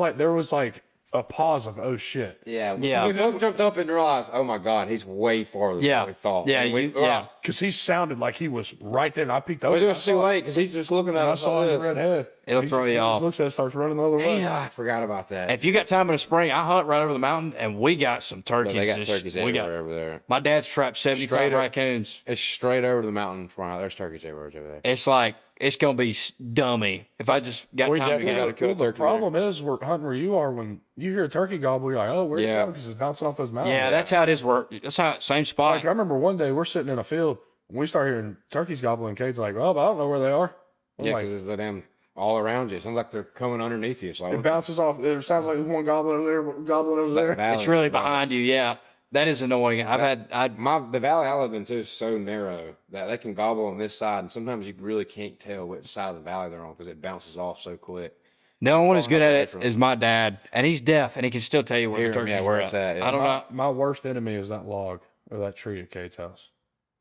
like a pause of oh shit.
yeah.
Yeah.
We both jumped up and realized, oh my God, he's way farther
Yeah.
than we thought.
Yeah,
And we,
yeah.
Because he sounded like he was right there, and I peeked over.
But it was too late because he's just looking at
I
us.
saw
like
his
this.
red head.
It'll
He
throw
just-
you
he just
off.
Looks at it, starts running the other way.
Yeah, I forgot about that.
If you got time in the spring, I hunt right over the mountain, and we got some turkeys.
But they got
Just-
turkeys
we got.
everywhere over there.
My dad's trapped 75
Straight up.
raccoons.
It's straight over the mountain from our There's turkeys everywhere over there.
It's like it's gonna be dummy if I just got
We
time to
definitely
go.
gotta kill a
the
turkey
problem is we're hunting where you are. When you hear a turkey gobble, you're like, oh, where'd it
Yeah.
go? Because it's bouncing off those mountains.
Yeah, that's how it is. Work. That's how same spot.
Like I remember one day we're sitting in a field and we start hearing turkeys gobbling. Kate's like, "Oh, but I don't know where they are." I'm
Yeah,
like,
because it's the damn all around you. It sounds like they're coming underneath you. It's like,
it bounces off. It sounds like there's one gobbling over there, gobbling over there.
It's really behind you. Yeah. That is annoying.
The valley I live in too is so narrow that they can gobble on this side, and sometimes you really can't tell which side of the valley they're on because it bounces off so quick.
the only one who's good at
away
it
from
is my dad, and he's deaf, and he can still tell you where
Hear
the
him,
turkeys
where
are
it's at, yeah.
I don't know.
My worst enemy is that log or that tree at Kate's house.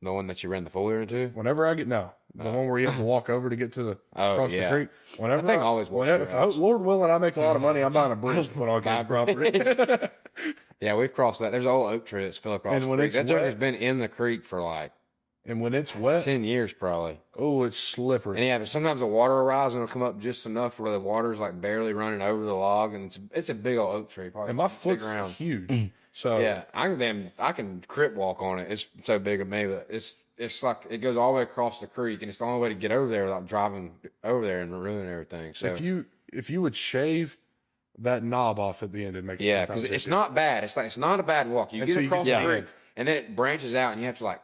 The one that you ran the four-wheeler into?
Whenever I get the one where you have to walk over to get to the across the creek. Whenever
That thing always walks
whenever,
your house.
Lord willing, I make a lot of money. I'm buying a bridge to put on Kate's property.
Yeah, we've crossed that. There's an old oak tree that's fell across
And
the
when
creek.
it's
That joint
wet-
has been in the creek for like
And when it's wet,
10 years probably.
oh, it's slippery.
And yeah, but sometimes the water will rise and it'll come up just enough where the water's like barely running over the log, and it's a big old oak tree. Probably
And my
big
foot's
around.
huge. So
Yeah, I can crip walk on it. It's so big of me, but it's like it goes all the way across the creek, and it's the only way to get over there without driving over there and ruining everything. So
if you would shave that knob off at the end and make it 10
yeah,
times
because it's
easier.
not bad. It's not a bad walk. You
Until
get
you
across
get
the
to the
creek,
end.
and then it branches out, and you have to like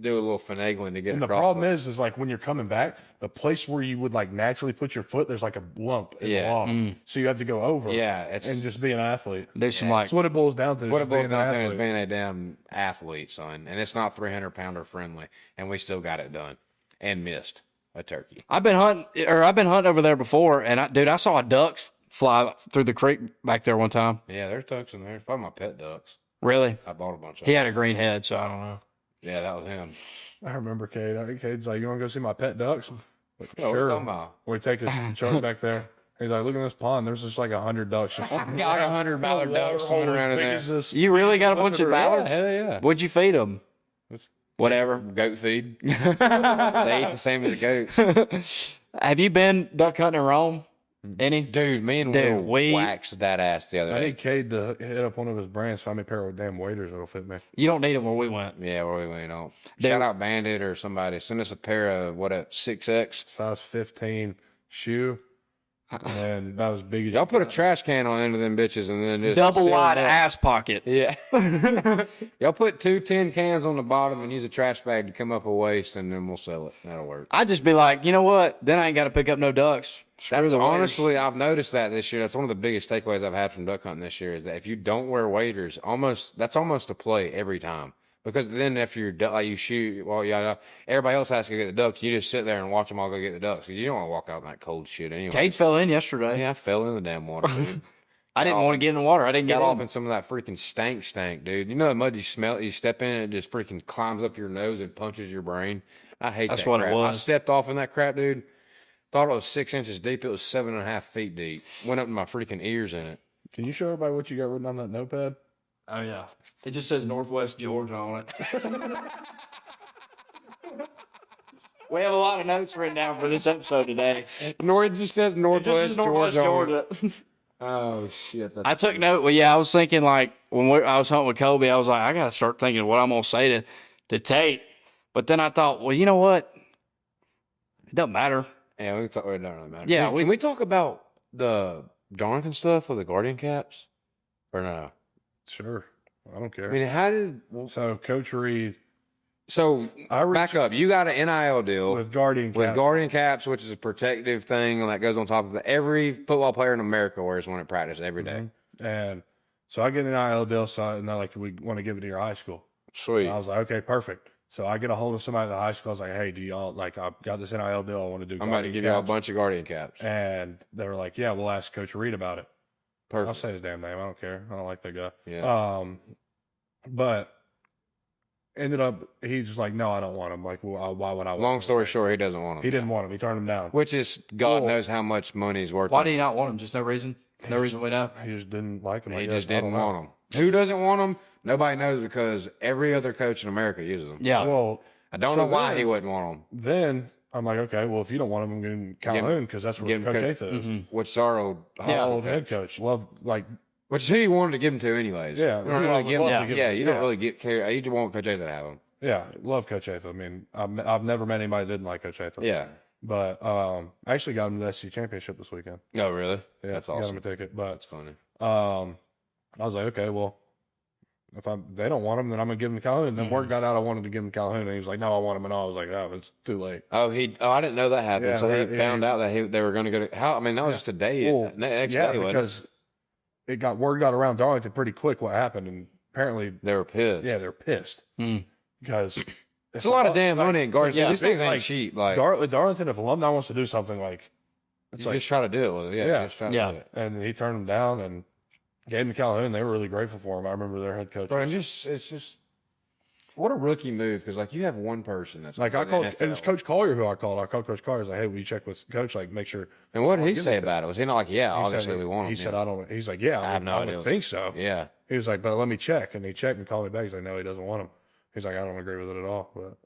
do a little finagling to get
And the
across.
problem is like when you're coming back, the place where you would like naturally put your foot, there's like a lump in the log. So you have to go over
it's
and just be an athlete.
Do some like
That's what it boils down to.
what it
just
boils
being an
down to is
athlete.
being a damn athlete, son. And it's not 300-pounder friendly, and we still got it done and missed a turkey.
I've been hunting over there before, and I saw a duck fly through the creek back there one time.
Yeah, there's ducks in there. It's probably my pet ducks.
Really?
I bought a bunch of
He
them.
had a green head, so I don't know.
Yeah, that was him.
I remember Cade. Cade's like, "You want to go see my pet ducks?" Like,
Oh, what you talking about?
We take his truck back there. He's like, "Look at this pond. There's just like 100 ducks." Just
Got 100 mallard ducks swimming around in there.
You really got a bunch of mallards?
Hell yeah.
What'd you feed them? Whatever.
Goat feed. They eat the same as the goats.
Have you been duck hunting in Rome? Any?
Dude, me and
Dude,
Will waxed that ass the other
I
day.
need Cade to hit up one of his brands, find me a pair of damn waders that'll fit me.
You don't need them where we went.
Yeah, where we went on. Shout out Bandit or somebody. Send us a pair of, 6X?
Size 15 shoe. And about as big as
Y'all put a trash can on the end of them bitches and then just
Double
seal
wide
them up.
ass pocket.
Yeah. Y'all put 2 tin cans on the bottom and use a trash bag to come up a waste, and then we'll sell it. That'll work.
I'd just be like, you know what? Then I ain't got to pick up no ducks. Screw
That's
the waders.
honestly, I've noticed that this year. That's one of the biggest takeaways I've had from duck hunting this year is that if you don't wear waders, that's almost a play every time. Because then after you're like you shoot, everybody else has to go get the ducks. You just sit there and watch them all go get the ducks. 'Cause you don't want to walk out in that cold shit anyway.
Cade fell in yesterday.
Yeah, I fell in the damn water. Dude.
I didn't want to get in the water. I didn't get
Got off
in.
in some of that freaking stank, dude. You know the mud you smell, you step in and it just freaking climbs up your nose and punches your brain. I hate
That's
that
what it
crap. I
was.
stepped off in that crap, dude. Thought it was 6 inches deep. It was 7.5 feet deep. Went up to my freaking ears in it.
Can you show everybody what you got written on that notepad?
Oh, yeah. It just says Northwest Georgia on it. We have a lot of notes written down for this episode today.
It just says
This
Northwest,
is Northwest
Georgia.
Georgia.
Oh shit!
I took note. Well, yeah, I was thinking like I was hunting with Kobe, I was like, I got to start thinking what I'm going to say to Tate. But then I thought, well, you know what? It doesn't matter.
Yeah, we can talk. It don't really matter.
Yeah,
can we talk about the Darlington stuff with the Guardian caps, or no?
Sure. I don't care.
I mean, how did
So Coach Reed
so
I
back up? You got an NIL deal
with Guardian
with
Caps.
Guardian caps, which is a protective thing, and that goes on top of it. Every football player in America wears one at practice every day.
And so I get an NIL deal, and they're like, we want to give it to your high school.
Sweet.
And I was like, okay, perfect. So I get a hold of somebody at the high school. I was like, hey, do y'all, like, I've got this NIL deal. I want to do
I'm about to
Guardian
give y'all a
Caps.
bunch of Guardian caps.
And they were like, yeah, we'll ask Coach Reed about it. I'll
Perfect.
say his damn name. I don't care. I don't like that guy.
Yeah.
But ended up, he's just like, no, I don't want him. Like, well, why would I want
Long
him?
story short, he doesn't want them.
He didn't want him. He turned him down.
Which is God
Well-
knows how much money he's worth.
Why do you not want him? Just no reason? No reason we know?
He just didn't like him. I
He
guess.
just
I don't
didn't
know.
want them. Who doesn't want them? Nobody knows because every other coach in America uses them.
Yeah.
Well,
I don't
So
know why
then-
he wouldn't want them.
then I'm like, okay, well, if you don't want him, I'm getting Calhoun because that's where
Give him
Coach
Coach-
Atha is.
Which is our old
Our
hospital
old
coach.
head coach. Love, like,
Which is who you wanted to give him to anyways.
Yeah,
You don't
who I
really
would
give him,
love to give
yeah,
him.
you don't
Yeah.
really get care. You just want Coach Atha to have him.
yeah, love Coach Atha. I mean, I've never met anybody that didn't like Coach Atha.
Yeah.
But I actually got him to the SC championship this weekend.
Oh, really?
Yeah,
That's
got him
awesome.
a ticket. But
That's funny.
I was like, okay, well, if they don't want him, then I'm gonna give him to Calhoun. And then word got out I wanted to give him to Calhoun, and he was like, no, I want him. And I was like, oh, it's too late.
Oh, I didn't know that happened.
Yeah,
So
right,
he
yeah,
found out that they were going to go to how? I mean, that was just a day.
Well,
Next
yeah,
day, wasn't it?
because word got around Darlington pretty quick what happened, and apparently
They were pissed.
yeah, they're pissed because
It's a lot of damn money in guards.
yeah,
These things ain't
like,
cheap. Like
Darlington, if alumni wants to do something like, it's
you
like,
just try to do it with it. Yeah,
Yeah.
just try to
Yeah.
do it.
and he turned them down and gave him to Calhoun. They were really grateful for him. I remember their head coach.
Bro, and it's just what a rookie move because like you have one person that's
Like I
in the
called,
NFL.
and it's Coach Collier who I called. I called Coach Collier. I was like, "Hey, will you check with Coach? Like, make sure."
And what did he
Give
say
it to
about it? Was he not like, yeah,
He
obviously
said,
we want him?
He said, "I don't." He's like, "Yeah,
I have no
I
idea
would
what's-
think so."
Yeah.
He was like, "But let me check," and he checked and called me back. He's like, "No, he doesn't want him." He's like, "I don't agree with it at all." But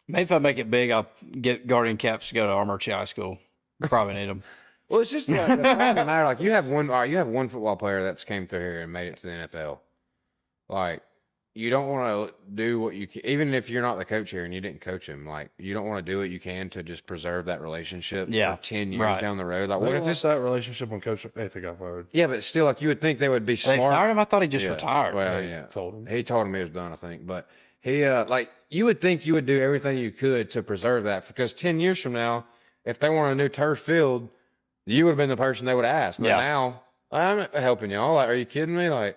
Maybe if I make it big, I'll get Guardian Caps to go to Armurchie High School. Probably need them.
Well, it's just like, the fact of the matter. Like you have one, all right, you have one football player that's came through here and made it to the NFL. Like you don't want to do what you can, even if you're not the coach here and you didn't coach him. Like you don't want to do what you can to just preserve that relationship.
Yeah,
for 10 years
right.
down the road. Like
what
what if
this
this?
that relationship when Coach Atha got fired?
Yeah, but still, like you would think they would be
They
smart.
fired him? I thought he just
Yeah.
retired.
Well,
He
yeah.
told him.
He told him he was done, I think. But he, like, you would think you would do everything you could to preserve that because 10 years from now, if they want a new turf field, you would have been the person they would ask. But
Yeah.
now, I'm not helping y'all. Like, are you kidding me? Like,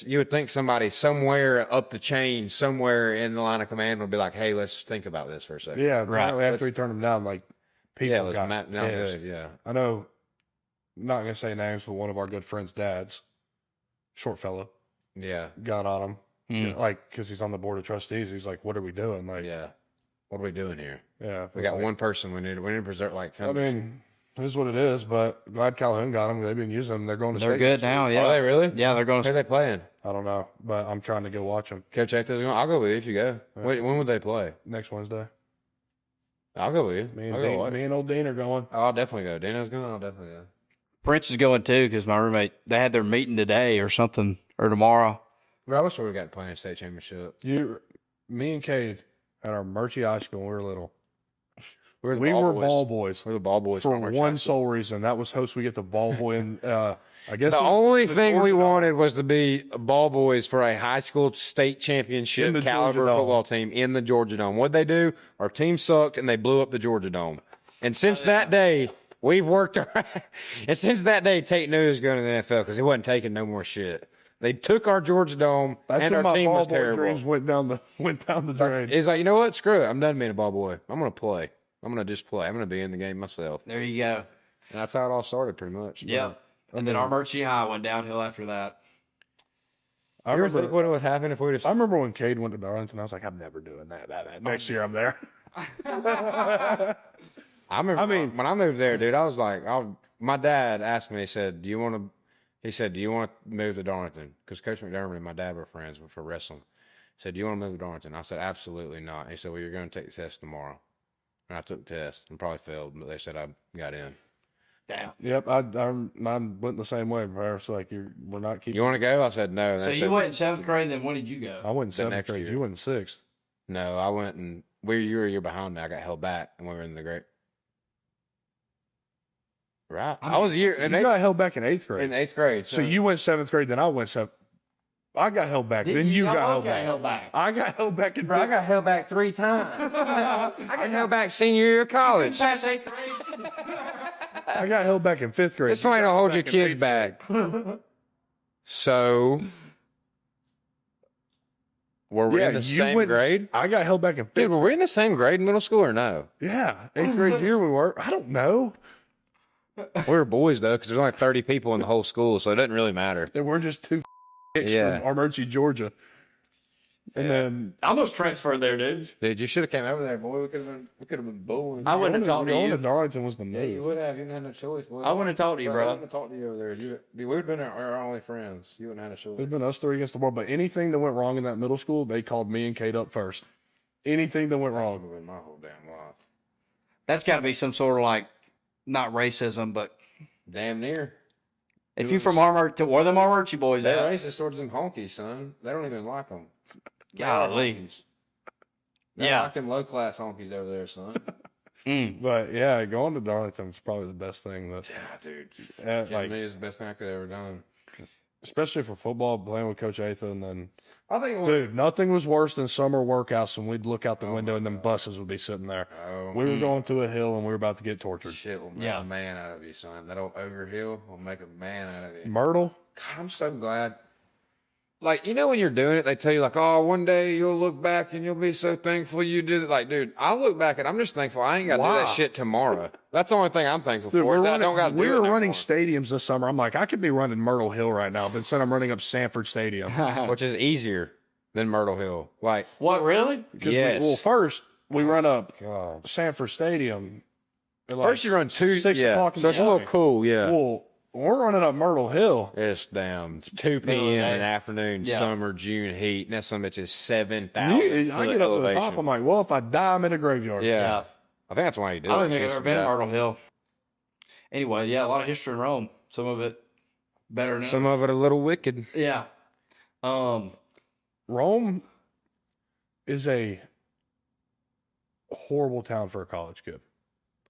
you would think somebody somewhere up the chain, somewhere in the line of command would be like, hey, let's think about this for a second.
Yeah,
Right.
apparently after he turned him down, like people
Yeah, let's
got
map now
pissed.
good. Yeah.
I know, I'm not gonna say names, but one of our good friends' dads, short fella,
Yeah.
got on him,
Mm.
like because he's on the board of trustees. He's like, "What are we doing?" Like,
Yeah. What are we doing here?
yeah,
We got
like,
one person we need to preserve. Like,
I mean, it is what it is. But glad Calhoun got him. They've been using them. They're going to
They're
state.
good now. Yeah.
are they really?
Yeah, they're going
Who are
to.
they playing?
I don't know, but I'm trying to go watch them
Coach Atha's going. I'll go with you if you go. Wait, when would they play?
next Wednesday.
I'll go with you.
Me
I'll
and
go
Dean,
watch.
me and old Dean are going.
Oh, I'll definitely go. Dino's going. I'll definitely go.
Prince is going too because my roommate, they had their meeting today or something or tomorrow.
Bro, I wish we got to play in a state championship.
Me and Cade at our Murchie High School when we were little.
We're the
We
ball
were
boys.
ball boys
We're the ball boys
for
from our
one
chapter.
sole reason. That was host. We get the ball boy, and I guess
The
it was
only
the
thing we
Georgia Dome.
wanted was to be ball boys for a high school state
In
championship
the
caliber
Georgia Dome.
football team in the Georgia Dome. What'd they do? Our team sucked and they blew up the Georgia Dome. And since that day, we've worked around. And since that day, Tate knew he was going to the NFL because he wasn't taking no more shit. They took our Georgia Dome
That's
and
when
our
my
team
ball
was
boy
terrible.
dreams went down the drain.
He's like, you know what? Screw it. I'm done being a ball boy. I'm going to play. I'm going to just play. I'm going to be in the game myself.
There you go.
And that's how it all started, pretty much.
Yeah. And then Armurchie High went downhill after that.
I
You ever
remember.
think what would happen if we just
I remember when Cade went to Darlington. I was like, I'm never doing that. Next year, I'm there.
I remember.
I mean-
when I moved there, dude, I was like, my dad asked me. He said, "Do you want to?" He said, "Do you want to move to Darlington?" Because Coach McDermott and my dad were friends for wrestling. He said, "Do you want to move to Darlington?" I said, "Absolutely not." He said, "Well, you're going to take the test tomorrow." And I took the test and probably failed, but they said I got in.
Damn.
Yep, mine went the same way. It's like we're not keeping.
You want to go? I said no. And
So
they
you
said,
went in seventh grade, then when did you go?
I went in
the
seventh
next
grade.
year.
You went in sixth.
No, I went and you were a year behind me. I got held back, and we were in the great. Right, I was a year in
You got held back in eighth grade.
eighth grade.
So you went seventh grade, then I went seventh. I got held back. Then you got held back. I got held back in
Bro, I
fifth.
got held back 3 times. I got held back senior year of college.
Past eighth grade.
I got held back in fifth grade.
This way don't hold your
Back in
kids
eighth
back. So, were we in the same grade?
I got held back in fifth.
Dude, were we in the same grade in middle school or no?
Yeah, eighth grade year we were. I don't know.
We were boys, though, because there's only 30 people in the whole school, so it doesn't really matter.
And we're just two
Yeah.
from Armurchie, Georgia. And then
I almost transferred there, dude.
Dude, you should have came over there, boy. We could have been bowling.
I wouldn't have talked to
going
you.
to Darlington was the
Yeah, you
move.
would have. You didn't have no choice, boy.
I wouldn't have talked to you,
I
bro.
wouldn't have talked to you over there. We would have been our only friends. You wouldn't have had a choice.
It'd been us three against the world. But anything that went wrong in that middle school, they called me and Kate up first. Anything that went
That
wrong.
would have been my whole damn life.
That's got to be some sort of like, not racism, but
Damn near.
if you from Armurchie, where them Armurchie boys
They're
at?
racist towards them honkies, son. They don't even like them.
Golly.
They
Yeah.
like them low class honkies over there, son.
But yeah, going to Darlington was probably the best thing that,
Yeah, dude.
like,
Like, me is the best thing I could have ever done.
especially for football, playing with Coach Atha. And then,
I think.
dude, nothing was worse than summer workouts when we'd look out the window and then buses would be sitting there.
Oh,
We were going to a hill and we were about to get tortured.
shit will make
Yeah.
a man out of you, son. That old overhill will make a man out of you.
Myrtle,
God, I'm so glad. like, you know, when you're doing it, they tell you like, oh, one day you'll look back and you'll be so thankful you did it. Like, dude, I look back and I'm just thankful I ain't got to do that shit tomorrow. That's the only thing I'm thankful for. Is that I don't got to do it.
We were
no
running
more.
stadiums this summer. I'm like, I could be running Myrtle Hill right now, but instead I'm running up Sanford Stadium.
Which is easier than Myrtle Hill. Like,
What, really?
yes.
First we run up
God.
Sanford Stadium. At
First you run 6 o'clock in
the
so it's a little
morning.
cool, yeah.
Well, we're running up Myrtle Hill.
It's damn 2 p.m. in the afternoon, summer, June heat, and that some bitch is 7,000
I
foot
get up to the
elevation.
top. I'm like, well, if I die, I'm in a graveyard.
Yeah. I think that's why you do it.
I don't think I've
It's
ever been to
that-
Myrtle Hill. Anyway, yeah, a lot of history in Rome. Some of it better than
Some of it a little wicked.
Yeah.
Rome is a horrible town for a college kid.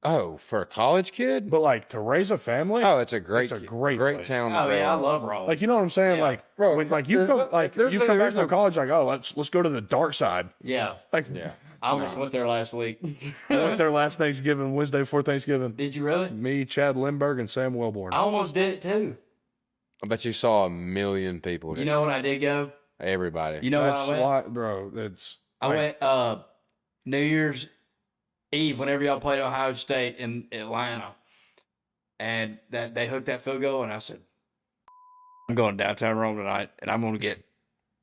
Oh, for a college kid?
But like to raise a family,
Oh, it's a great
place.
town.
Oh, yeah, I love Rome.
like you know what I'm saying?
Yeah.
Like,
Bro,
when, like you come, like
there's
you
no-
come back
there's
from
no-
college, like, oh, let's go to the dark side.
Yeah.
Like,
Yeah.
I almost went there last week.
I went there last Thanksgiving, Wednesday before Thanksgiving.
Did you really?
Me, Chad Lindbergh, and Sam Wellborn.
I almost did it too.
I bet you saw 1,000,000 people.
You know when I did go?
Everybody.
You know when
That's
I went?
why, bro. It's
I went New Year's Eve whenever y'all played Ohio State in Atlanta. And that they hooked that field goal, and I said, I'm going downtown Rome tonight, and I'm going to get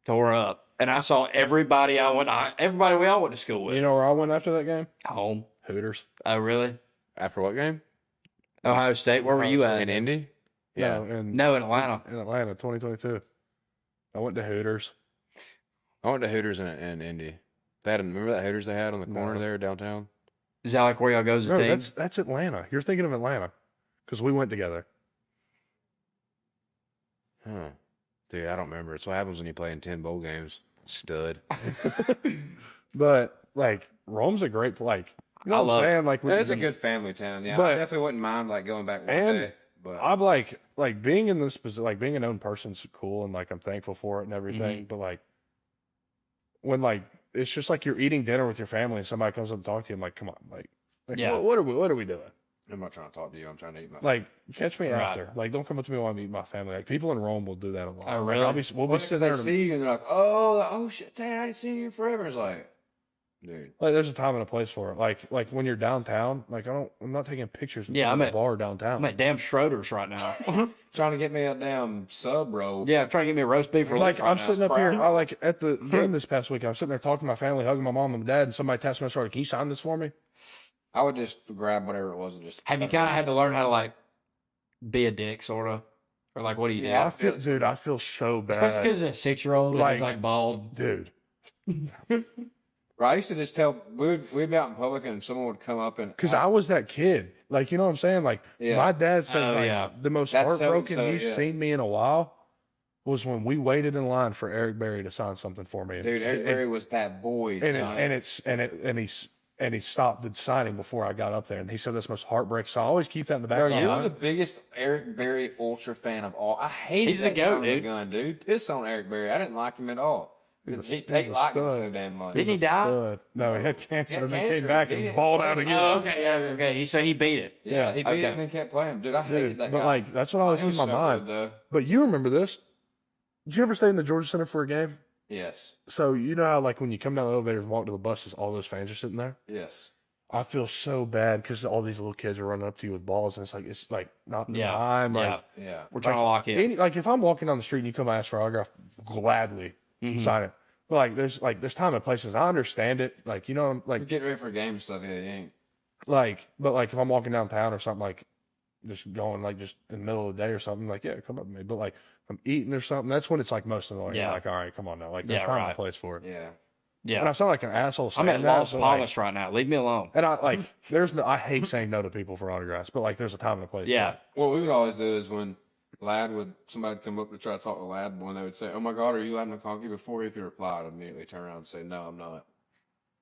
tore up. And I saw everybody everybody we all went to school with.
You know where I went after that game?
Home.
Hooters.
Oh, really?
After what game?
Ohio State. Where were you at?
In Indy?
No, in
Atlanta.
in Atlanta, 2022. I went to Hooters.
I went to Hooters in Indy. They had, remember that Hooters they had on the corner there downtown?
Is that like where y'all go as a
No,
team?
that's Atlanta. You're thinking of Atlanta because we went together.
Huh. Dude, I don't remember. It's what happens when you play in 10 bowl games. Stud.
But like Rome's a great like you know what I'm saying? Like
It's a good family town. Yeah,
But-
I definitely wouldn't mind like going back one
And
day. But
I'm like being in this position, like being a known person's cool and like I'm thankful for it and everything. But like when like it's just like you're eating dinner with your family and somebody comes up and talks to you, I'm like, come on, like
Yeah.
what are we doing?
I'm not trying to talk to you. I'm trying to eat my
Like catch me
Right.
after. Like don't come up to me while I'm eating my family. Like people in Rome will do that a lot.
Oh,
Like,
really?
we'll be sitting there.
They see you and they're like, oh shit, Dad, I ain't seen you forever. It's like, dude.
Like there's a time and a place for it. Like when you're downtown, like I'm not taking pictures.
Yeah,
of
I'm
the
at-
bar downtown.
I'm at damn Schroeder's right now.
Trying to get me a damn sub roll.
Yeah, trying to get me a roast beef for
Like
lunch right
I'm
now.
sitting up here, I like at the game this past week. I was sitting there talking to my family, hugging my mom and dad, and somebody taps me on the shoulder. Can you sign this for me?
I would just grab whatever it was and just.
Have you kind of had to learn how to like be a dick, sort of, or like what do you do?
Yeah.
I feel so
Especially
bad,
because it's a 6-year-old and he's
Like-
like bald.
dude.
Right, I used to just tell we'd be out in public and someone would come up and
Because I was that kid. Like you know what I'm saying? Like
Yeah.
my dad said,
Oh,
like,
yeah.
the most
That's so-
heartbroken
so,
you've
yeah.
seen me in a while was when we waited in line for Eric Berry to sign something for me.
dude, Eric Berry was that boy.
And he stopped the signing before I got up there, and he said that's the most heartbreaking. So I always keep that in the back
Bro,
of my
you are
mind.
the biggest Eric Berry ultra fan of all. I hated
He's
that
the goat,
son of a
dude.
gun, dude. Piss on Eric Berry. I didn't like him at all. Because he take
a
like him
stud.
so damn much.
Didn't he die?
No, he had cancer, and then
cancer,
came back
beat
and
it.
balled out again.
Oh, okay, yeah, okay. So he beat it.
Yeah, he beat
Okay.
it and then kept playing. Dude, I hated
Dude,
that
but
guy.
like that's what I always
He
keep
was
in my
so
mind.
good, though.
But you remember this? Did you ever stay in the Georgia Center for a game?
Yes.
So you know how like when you come down the elevator and walk to the buses, all those fans are sitting there.
Yes.
I feel so bad because all these little kids are running up to you with balls, and it's like not the
Yeah.
time. Like,
Yeah.
Yeah.
We're trying to lock in.
like if I'm walking down the street and you come and ask for an autograph, gladly
Mm-hmm.
sign it. But there's time and places. I understand it. Like you know,
You're
like
getting ready for a game and stuff. Yeah, you ain't.
but like if I'm walking downtown or something, like just going like just in the middle of the day or something, like yeah, come up to me. But like if I'm eating or something, that's when it's like most annoying.
Yeah.
Like all right, come on now. Like there's
Yeah,
time
right.
and place for it.
Yeah.
Yeah.
And I sound like an asshole.
I'm at
saying that,
Los
but, like,
Palmas right now. Leave me alone.
and I like I hate saying no to people for autographs, but like there's a time and a place.
Yeah.
What we would always do is when somebody would come up to try to talk to Lad, when they would say, "Oh my God, are you Lad McConkey?" Before he could reply, I'd immediately turn around and say, "No, I'm not."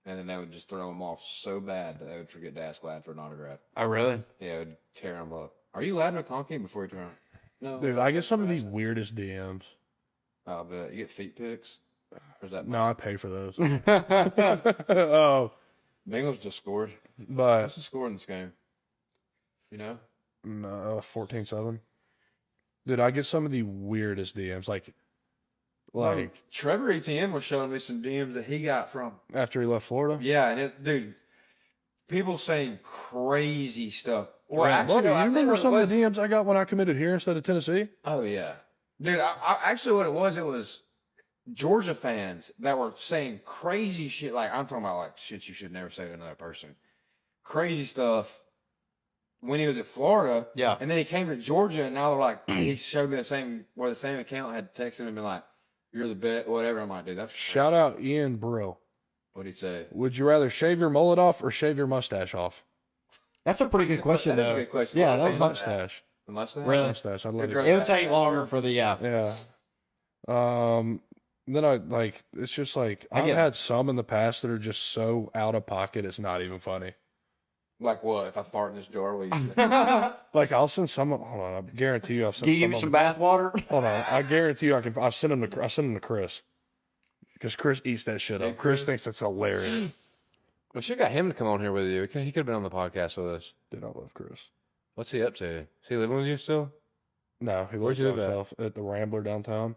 And then they would just throw him off so bad that they would forget to ask Lad for an autograph.
Oh, really?
Yeah, it would tear him up. Are you Lad McConkey? Before he turn around. No.
Dude, I get some of these weirdest DMs.
I bet. You get feet pics? Or is that
No, I pay for those. Oh,
Bengals just scored.
but
What's the score in this game? You know?
no, 14-7. Dude, I get some of the weirdest DMs. Like
Trevor Etienne was showing me some DMs that he got from.
after he left Florida.
Yeah, and dude, people saying crazy stuff. Or
Yeah,
actually,
buddy,
no,
you
I think
remember
what it
some
was,
of the DMs I got when I committed here instead of Tennessee?
Oh yeah, dude. I actually what it was Georgia fans that were saying crazy shit. Like I'm talking about like shit you should never say to another person. Crazy stuff when he was at Florida.
Yeah.
And then he came to Georgia, and now they're like, he showed me the same account had texted him and been like, "You're the bet," whatever. I'm like, dude, that's
Shout out Ian Brill.
What'd he say?
Would you rather shave your mullet off or shave your mustache off?
That's a pretty good question,
That is
though.
a good question.
Yeah,
What
that
was
was
his
Mustache.
The mustache?
Really?
Mustache. I'd let
Good
it.
It would take longer for the
Yeah. Then I like it's just like I've
get-
had some in the past that are just so out of pocket it's not even funny.
Like what? If I fart in this jar, will you?
Like I'll send some. Hold on, I guarantee you I've sent
Can you give me some bath water?
Hold on, I guarantee you I send them to Chris because Chris eats that shit up. Chris thinks it's hilarious.
We should have got him to come on here with you. He could have been on the podcast with us.
Dude, I love Chris.
What's he up to? Is he living with you still?
No, he
Where'd
lives
you live
by
at?
himself at the Rambler downtown.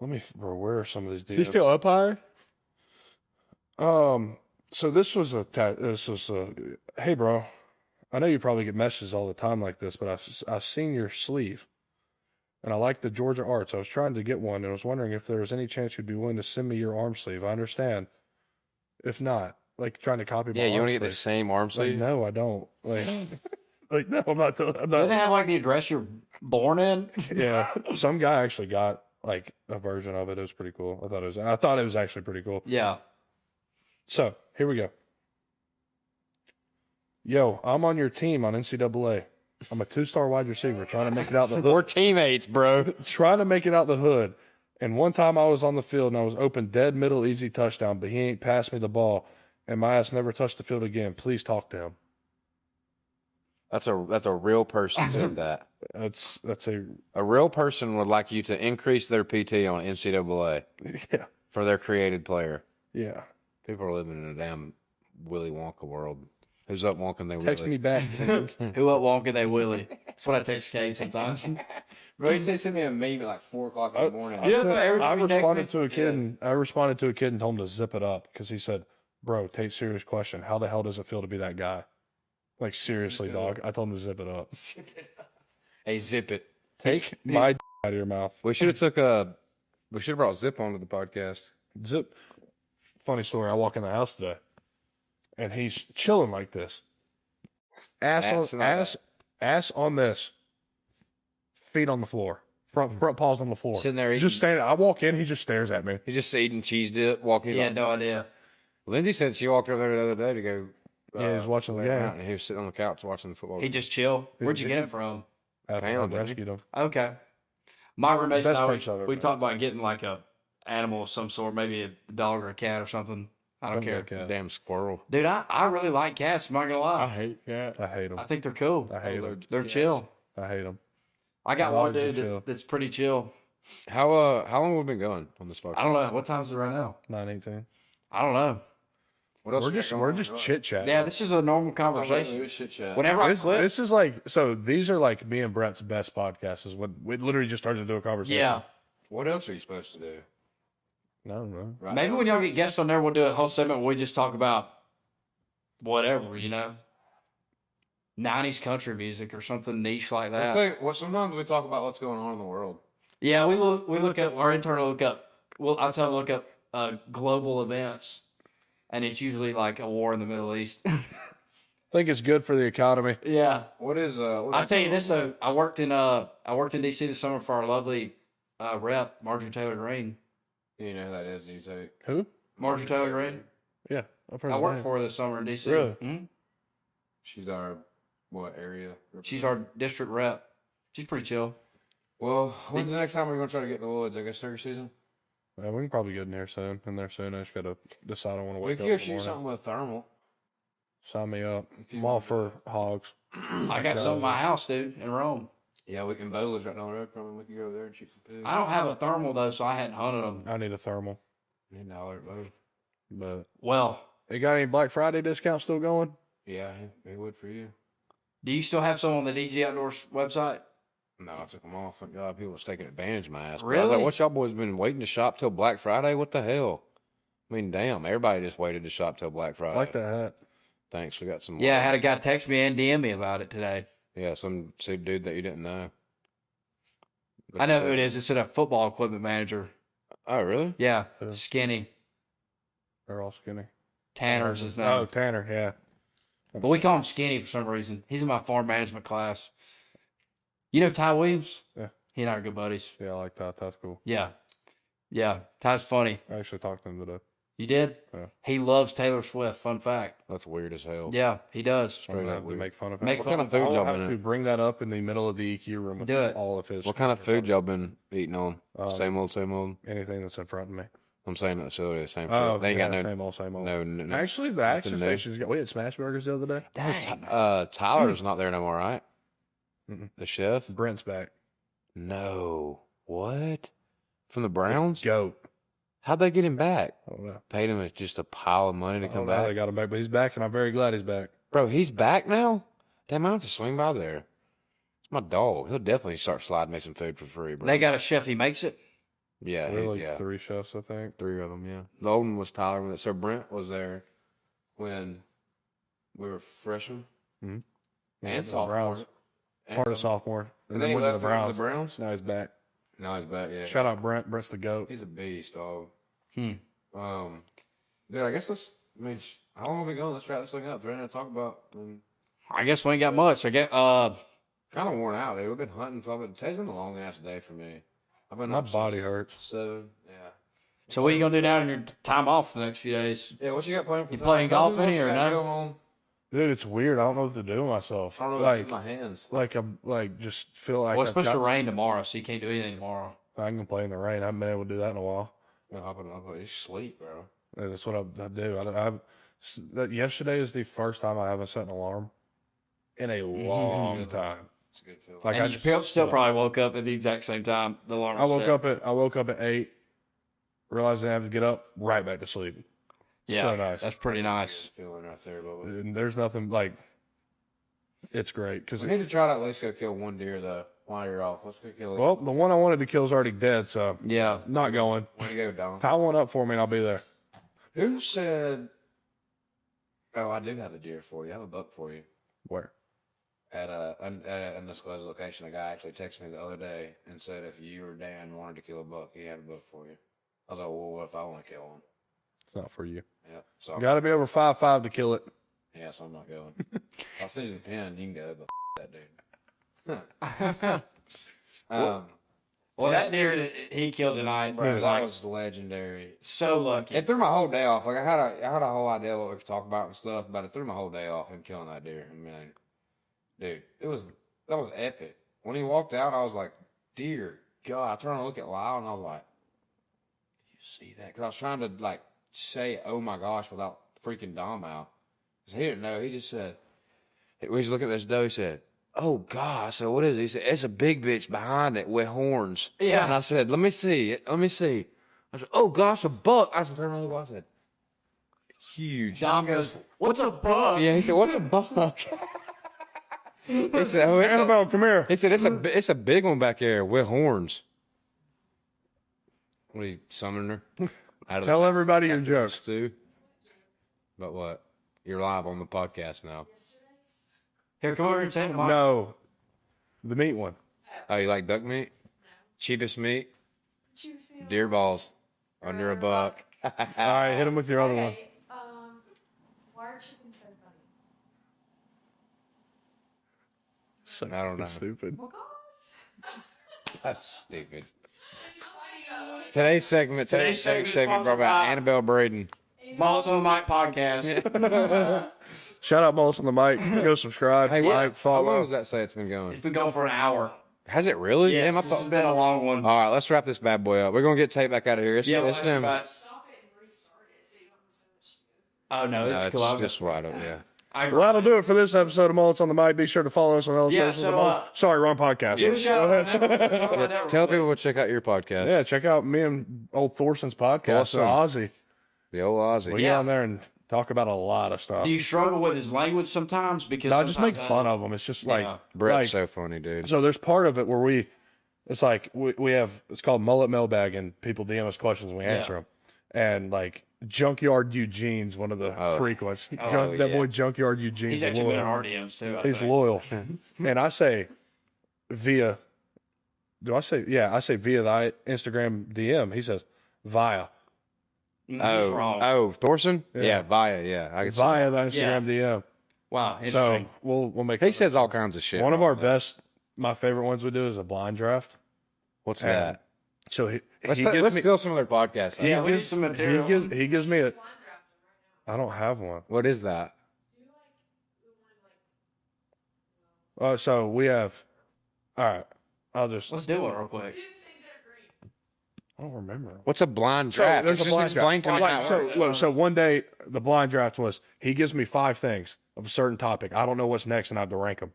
Bro, where are some of these dudes?
He's still up high?
So this was hey bro, I know you probably get messages all the time like this, but I've seen your sleeve, and I like the Georgia arts. I was trying to get one, and I was wondering if there was any chance you'd be willing to send me your arm sleeve. I understand. If not, like trying to copy my
Yeah, you
arm
want to get the
sleeve.
same arm
Like,
sleeve?
no, I don't. Like, like no, I'm not. I'm
Did
not.
they have like the address you're born in?
Yeah, some guy actually got like a version of it. It was pretty cool. I thought it was actually pretty cool.
Yeah.
So here we go. Yo, I'm on your team on NCAA. I'm a 2-star wide receiver trying to make it out the hood.
We're teammates, bro.
Trying to make it out the hood. And one time I was on the field and I was open dead middle easy touchdown, but he ain't passed me the ball, and my ass never touched the field again. Please talk to him.
That's a real person said that.
That's
A real person would like you to increase their PT on NCAA
yeah,
for their created player.
yeah.
People are living in a damn Willy Wonka world. Who's up Wonka? They
Text
Willy.
me back.
Who up wonka they Willie? That's what I text Kate sometimes.
Bro, he sent me a meme at like 4 o'clock in the morning.
I responded
me?
to a kid and I responded to a kid and told him to zip it up because he said, "Bro, take serious question. How the hell does it feel to be that guy? Like seriously, dog." I told him to zip it up.
Hey, zip it.
Take my out of your mouth.
We should have brought Zip onto the podcast.
Zip. Funny story. I walk in the house today, and he's chilling like this.
Ass
Ass on this. Feet on the floor. Front paws on the floor.
Sitting there
Just standing. I walk in. He just stares at me.
He's just eating cheese dip, walking.
He had no idea.
Lindsay said she walked over there the other day to go.
Yeah, he was watching the
lay
game.
around, and he was sitting on the couch watching the football.
He just chill. Where'd you get him from?
I
Found him.
rescued him.
Okay. My roommates
Best
and I,
purchase I've ever
we
made.
talked about getting like a animal of some sort, maybe a dog or a cat or something. I don't care.
Cat.
Damn squirrel.
Dude, I really like cats. I'm not gonna
I
lie.
hate cats.
I hate him.
I think they're cool.
I hate him.
They're chill.
I hate him.
I got
Dogs
one
are
dude
chill.
that's pretty chill.
How long have we been going on this podcast?
I don't know what time is it right now.
9:18.
I don't know.
What else?
We're just chit chatting.
Yeah, this is a normal conversation.
Shit chat.
Whenever I clip,
This is like so. These are like me and Brett's best podcasts. Is when we literally just started to do a conversation.
yeah.
What else are you supposed to do?
I don't know.
Right
Maybe
now.
when y'all get guests on there, we'll do a whole segment where we just talk about whatever, 90s country music or something niche like
Let's
that.
say, well, sometimes we talk about what's going on in the world.
Yeah, we look at our internal look up. Well, I'll tell them look up global events, and it's usually like a war in the Middle East.
I think it's good for the economy.
Yeah,
What is
I'll tell you this though. I worked in DC this summer for our lovely rep Marjorie Taylor Greene.
You know who that is, you take.
Who?
Marjorie Taylor Greene.
Yeah, I've heard
I
the
worked
name.
for her this summer in DC.
Really?
Mhm.
She's our what area?
She's our district rep. She's pretty chill.
Well, when's the next time we're gonna try to get in the woods? I guess turkey season.
Yeah, we can probably get in there soon. I just gotta decide I want to
We
wake
could
up.
go
in the
shoot
morning.
something with thermal.
Sign me up.
you
I'm all
want
for hogs.
I got some at my house, dude, in Rome.
Yeah, we can Bowler's right down the road from him. We could go over there and shoot some pigs.
I don't have a thermal though, so I hadn't hunted them.
I need a thermal.
$1 at Bowler.
But
Well,
they got any Black Friday discounts still going?
Yeah, it would for you.
do you still have some on the DG Outdoors website?
No, I took them off. Thank God, people was taking advantage of my ass. But I was
Really?
like, what y'all boys been waiting to shop till Black Friday? What the hell? I mean, damn, everybody just waited to shop till Black Friday.
I like that hat.
Thanks. We got some.
Yeah, I had a guy text me and DM me about it today.
Yeah, some dude that you didn't know.
I know who it is. It's a football equipment manager.
Oh, really?
Yeah, skinny.
They're all skinny.
Tanner's his name.
Oh, Tanner, yeah.
But we call him Skinny for some reason. He's in my farm management class. You know Ty Williams?
Yeah.
He and I are good buddies.
Yeah, I like that. That's cool.
Yeah. Yeah. Ty's funny.
I actually talked to him today.
You did?
Yeah.
He loves Taylor Swift. Fun fact.
That's weird as hell.
Yeah, he does.
I'm gonna
up
have to
weird.
make fun of him.
Make
What
fun
kind
of
food
y'all
I'll
been
have
in?
to bring that up in the middle of the EQ room with
Do it.
all of his.
What kind of food y'all been eating on? Same old, same old.
Anything that's in front of me.
I'm saying that facility, same food.
Oh,
They ain't
yeah,
got no.
same old, same old.
No.
Actually, the action
new.
station's got. We had smash burgers the other day.
Dang.
Tyler's not there no more, right?
Mm-mm.
The chef?
Brent's back.
No. What? From the Browns?
Goat.
How'd they get him back?
I don't know.
Paid him just a pile of money to
I
come
don't know how they
back.
got him back, but he's back, and I'm very glad he's back.
Bro, he's back now? Damn, I have to swing by there. It's my dog. He'll definitely start sliding me some food for free, bro.
They got a chef. He makes it.
Yeah,
There were like
yeah.
3 chefs, I think.
3 of them, yeah. The old one was Tyler. So Brent was there when we were freshmen
Mhm.
and
The
sophomore.
Browns. Part of sophomore.
And then he
went to
left
the Browns.
the Browns.
Now he's back.
Now he's back. Yeah.
Shout out Brent. Brent's the GOAT.
He's a beast, dog.
Hmm.
Dude, I guess let's. I mean, how long have we going? Let's wrap this thing up. Is there anything to talk about?
I guess we ain't got much. I get.
Kind of worn out, dude. We've been hunting. Today's been a long ass day for me. I've been
My
up
body
since
hurts.
7. Yeah.
So what are you gonna do now in your time off for the next few days?
Yeah. What you got playing for?
You playing golf any or no?
no?
Dude, it's weird. I don't know what to do with myself.
I don't know what to do
Like,
with my hands.
I'm like just feel like
Well, it's
I've
supposed to
got-
rain tomorrow, so you can't do anything tomorrow.
I can play in the rain. I haven't been able to do that in a while.
Hop on. You sleep, bro.
That's what I do. Yesterday is the first time I haven't set an alarm in a long time.
It's a good feeling.
Like
And
I
you
just
still probably woke up at the exact same time. The alarm.
I
was
woke
set.
up at 8, realized I have to get up, right back to sleep.
Yeah,
so nice.
that's pretty nice.
Good feeling right there, Bubba.
And there's nothing like it's great because
We need to try to at least go kill one deer though while you're off. Let's go kill it.
well, the one I wanted to kill is already dead, so
Yeah.
not going.
Way to go, Don.
Tie one up for me and I'll be there.
Who said? Oh, I do have a deer for you. I have a buck for you
Where?
at an undisclosed location. A guy actually texted me the other day and said if you or Dan wanted to kill a buck, he had a buck for you. I was like, well, what if I want to kill one?
It's not for you.
Yeah, so
Got to be over 5'5" to kill it.
yeah, so I'm not going. I'll send you the pin. You can go, but that dude.
Well, that deer that he killed tonight, bro, was
that
like
was legendary.
so lucky.
It threw my whole day off. Like I had a whole idea what we could talk about and stuff, but it threw my whole day off. Him killing that deer. I mean, dude, that was epic. When he walked out, I was like, "Dear God!" I turned to look at Lyle and I was like, "You see that?" Because I was trying to like say, "Oh my gosh," without freaking Dom out. Because he didn't know. He just said, he was looking at this doe. He said, "Oh God!" I said, "What is it?" He said, "It's a big bitch behind it with horns."
Yeah.
And I said, "Let me see it. Let me see." I said, "Oh gosh, a buck!" I said, "Turn around." I said, "Huge."
Dom goes, "What's a bug?"
Yeah, he said, "What's a buck?" He said, "Oh, it's a,"
Annabelle, come here.
he said, "It's a big one back there with horns." What are you summoning her? Out of
Tell everybody your jokes.
Stu. But what? You're live on the podcast now.
Here, come over here and say to Mom.
No, the meat one.
Oh, you like duck meat? Cheapest meat? Deer balls. Under a buck.
All right, hit him with your other one.
Why are chickens so funny?
So
I don't know.
Stupid.
Because
That's stupid. Today's segment brought by Annabelle Braden.
Balls on the Mic podcast.
Shout out Mullis on the mic. Go subscribe,
Hey,
like,
how long
follow.
does that say it's been going?
It's been going for an hour.
Has it really?
Yes,
Damn, I
this has
thought.
been a long one.
All right, let's wrap this bad boy up. We're gonna get Tate back out of here. It's
Yeah,
it's them.
stop it and restart it so you don't have so much to do.
Oh no,
No,
it's
it's
cool.
just wide open. Yeah.
Well, that'll do it for this episode of Mullets on the Mic. Be sure to follow us on all
Yeah,
socials.
so,
Sorry, wrong podcast.
Give a shout out. Talk about that
Tell
real quick.
people to check out your podcast.
Yeah, check out me and old Thorson's podcast,
Awesome.
Ozzy.
The old Aussie.
We
Yeah.
get on there and talk about a lot of stuff.
Do you struggle with his language sometimes? Because
No, I just make
sometimes
fun of him. It's just like,
Yeah.
Brett's
like
so funny, dude.
so there's part of it where it's like we have, it's called Mullet Mailbag, and people DM us questions and we answer them. And like Junkyard Eugene's one of the frequents. That boy Junkyard Eugene's
He's actually been in
loyal.
our DMs too. I
He's
think.
loyal. And I say via, I say via the Instagram DM. He says via.
He's wrong.
Thorson? Yeah, Via. Yeah, I can see
Via
that.
the Instagram DM.
Wow.
So
Interesting.
we'll make.
He says all kinds of shit.
one of
wrong
our
with that.
best, my favorite ones we do is a blind draft.
What's
And
that?
So he
Let's
gives me,
steal some of their podcasts.
Yeah, we need some material.
he gives me a. I don't have one.
What is that?
So we have. All right, I'll just.
Let's do it real quick.
Do things that are green.
I don't remember.
What's a blind
So
draft?
there's a
Just
blind
explain
draft.
to me how it
Like,
works.
so one day the blind draft was he gives me 5 things of a certain topic. I don't know what's next, and I have to rank them.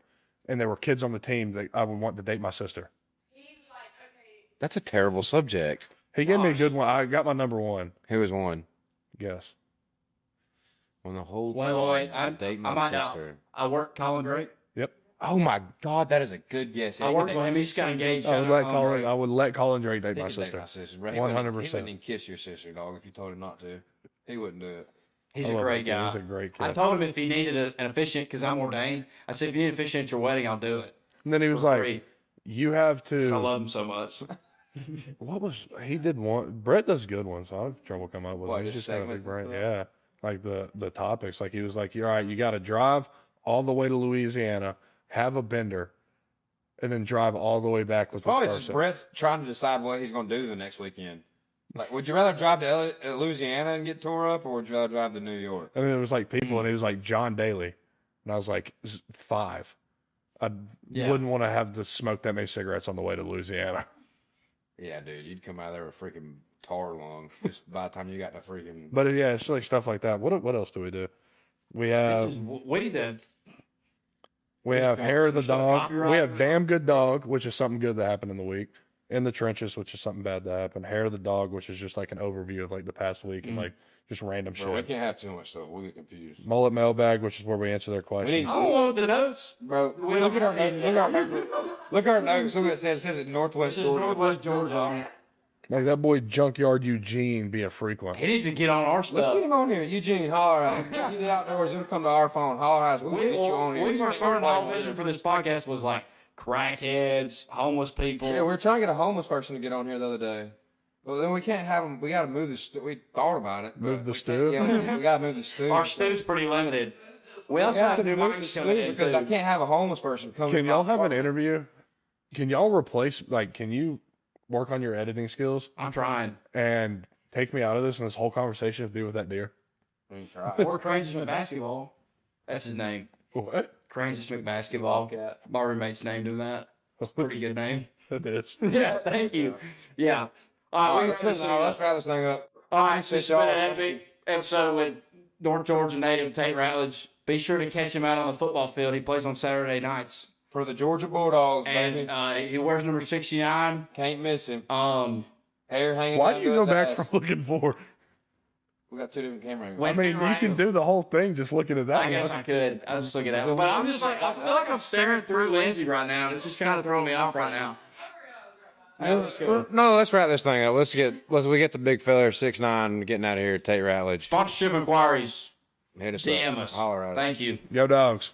And there were kids on the team that I would want to date my sister.
He was like, okay,
That's a terrible subject.
He gave me a good one. I got my number 1.
Who was one?
Guess.
On the whole
Wait.
I date my
I might not.
sister.
I work Colin Drake.
Yep.
Oh my God, that is a good guess.
I worked with him. He's got engaged.
I would let
Colin
Colin.
Drake.
I would let Colin Drake date
He
my
could date
sister.
my sister. Bro. He wouldn't-
100%.
He wouldn't even kiss your sister, dog, if you told him not to. He wouldn't do it.
He's
I
a
love
great
that kid.
guy.
He's a great
I
kid.
told him if he needed an officiant, because I'm ordained, I said, if you need an officiant at your wedding, I'll do it.
And then he was
For
like,
free.
"You have
'Cause I
to."
love him so much.
What was he did one? Brett does good ones. I have trouble coming up with.
What,
Them. He's
just
just got a big
segments and
brain.
stuff?
Yeah, like the topics. Like he was like, "All right, you got to drive all the way to Louisiana, have a bender, and then drive all the way back with
It's probably
this
just
person."
Brett's trying to decide what he's going to do the next weekend. Like, would you rather drive to Louisiana and get tore up, or would you rather drive to New York?
And then there was like people, and he was like John Daly, and I was like 5. I
Yeah.
wouldn't want to have to smoke that many cigarettes on the way to Louisiana.
Yeah, dude, you'd come out of there with freaking tar lungs just by the time you got to freaking.
But yeah, it's like stuff like that. What else do we do? We have
We did.
Hair of the
Stuff
Dog.
copyright
We
or
have Damn Good Dog, which is something good that happened in the week. In the Trenches, which is something bad that happened. Hair of the Dog, which is just like an overview of like the past week and like just random
Bro, we
shit.
can't have too much stuff. We get confused.
Mullet Mailbag, which is where we answer their questions.
need-
I don't want the notes.
Bro, look at our look at our notes. Look at it says it Northwest
This is
Georgia.
Northwest Georgia.
Like that boy Junkyard Eugene be a frequent.
He needs to get on our
Let's
stuff.
get him on here. Eugene, holler at him. Get it outdoors. He'll come to our phone. Holler at us. We'll get you on here.
When we first started, the whole vision for this podcast was like crackheads, homeless people.
Yeah, we were trying to get a homeless person to get on here the other day. Well, then we can't have them. We got to move the stew. We thought about it. but
Move the
we
stew?
can't- Yeah, we got to move the stew.
Our stew's pretty limited. We also
Yeah,
have to do
move the
mics coming
stew
in
because
too.
I can't have a homeless person come.
Can
to
y'all
my
have an
apartment.
interview? Can y'all replace, like, can you work on your editing skills
I'm trying.
and take me out of this and this whole conversation be with that deer?
We can try.
Or Cranes Basketball. That's his name.
What?
Cranes Basketball. My roommate's named him that. Pretty good name.
It is.
Yeah, thank you. Yeah.
All right,
let's
let's wrap this thing up.
All right, this has been an epic episode with North Georgia native Tate Ratledge. Be sure to catch him out on the football field. He plays on Saturday nights.
For the Georgia Bulldogs, baby.
And he wears number 69.
Can't miss him.
Hair
hanging
Why
down
do you
to
go
his
back
ass.
from looking for?
We got 2 different camera angles.
Wait.
I mean, you can do the whole thing just looking at that
I guess
one.
I could. I was just looking at it. But I'm just like, I feel like I'm staring through Lindsay right now. And it's just kind of throwing me off right now. Let's go.
No, let's wrap this thing up. Let's we get the big fella 6'9" getting out of here. Tate Ratledge.
Sponsorship inquiries.
Hit us
DM
up.
us.
Holler at us.
Thank you.
Yo, dogs.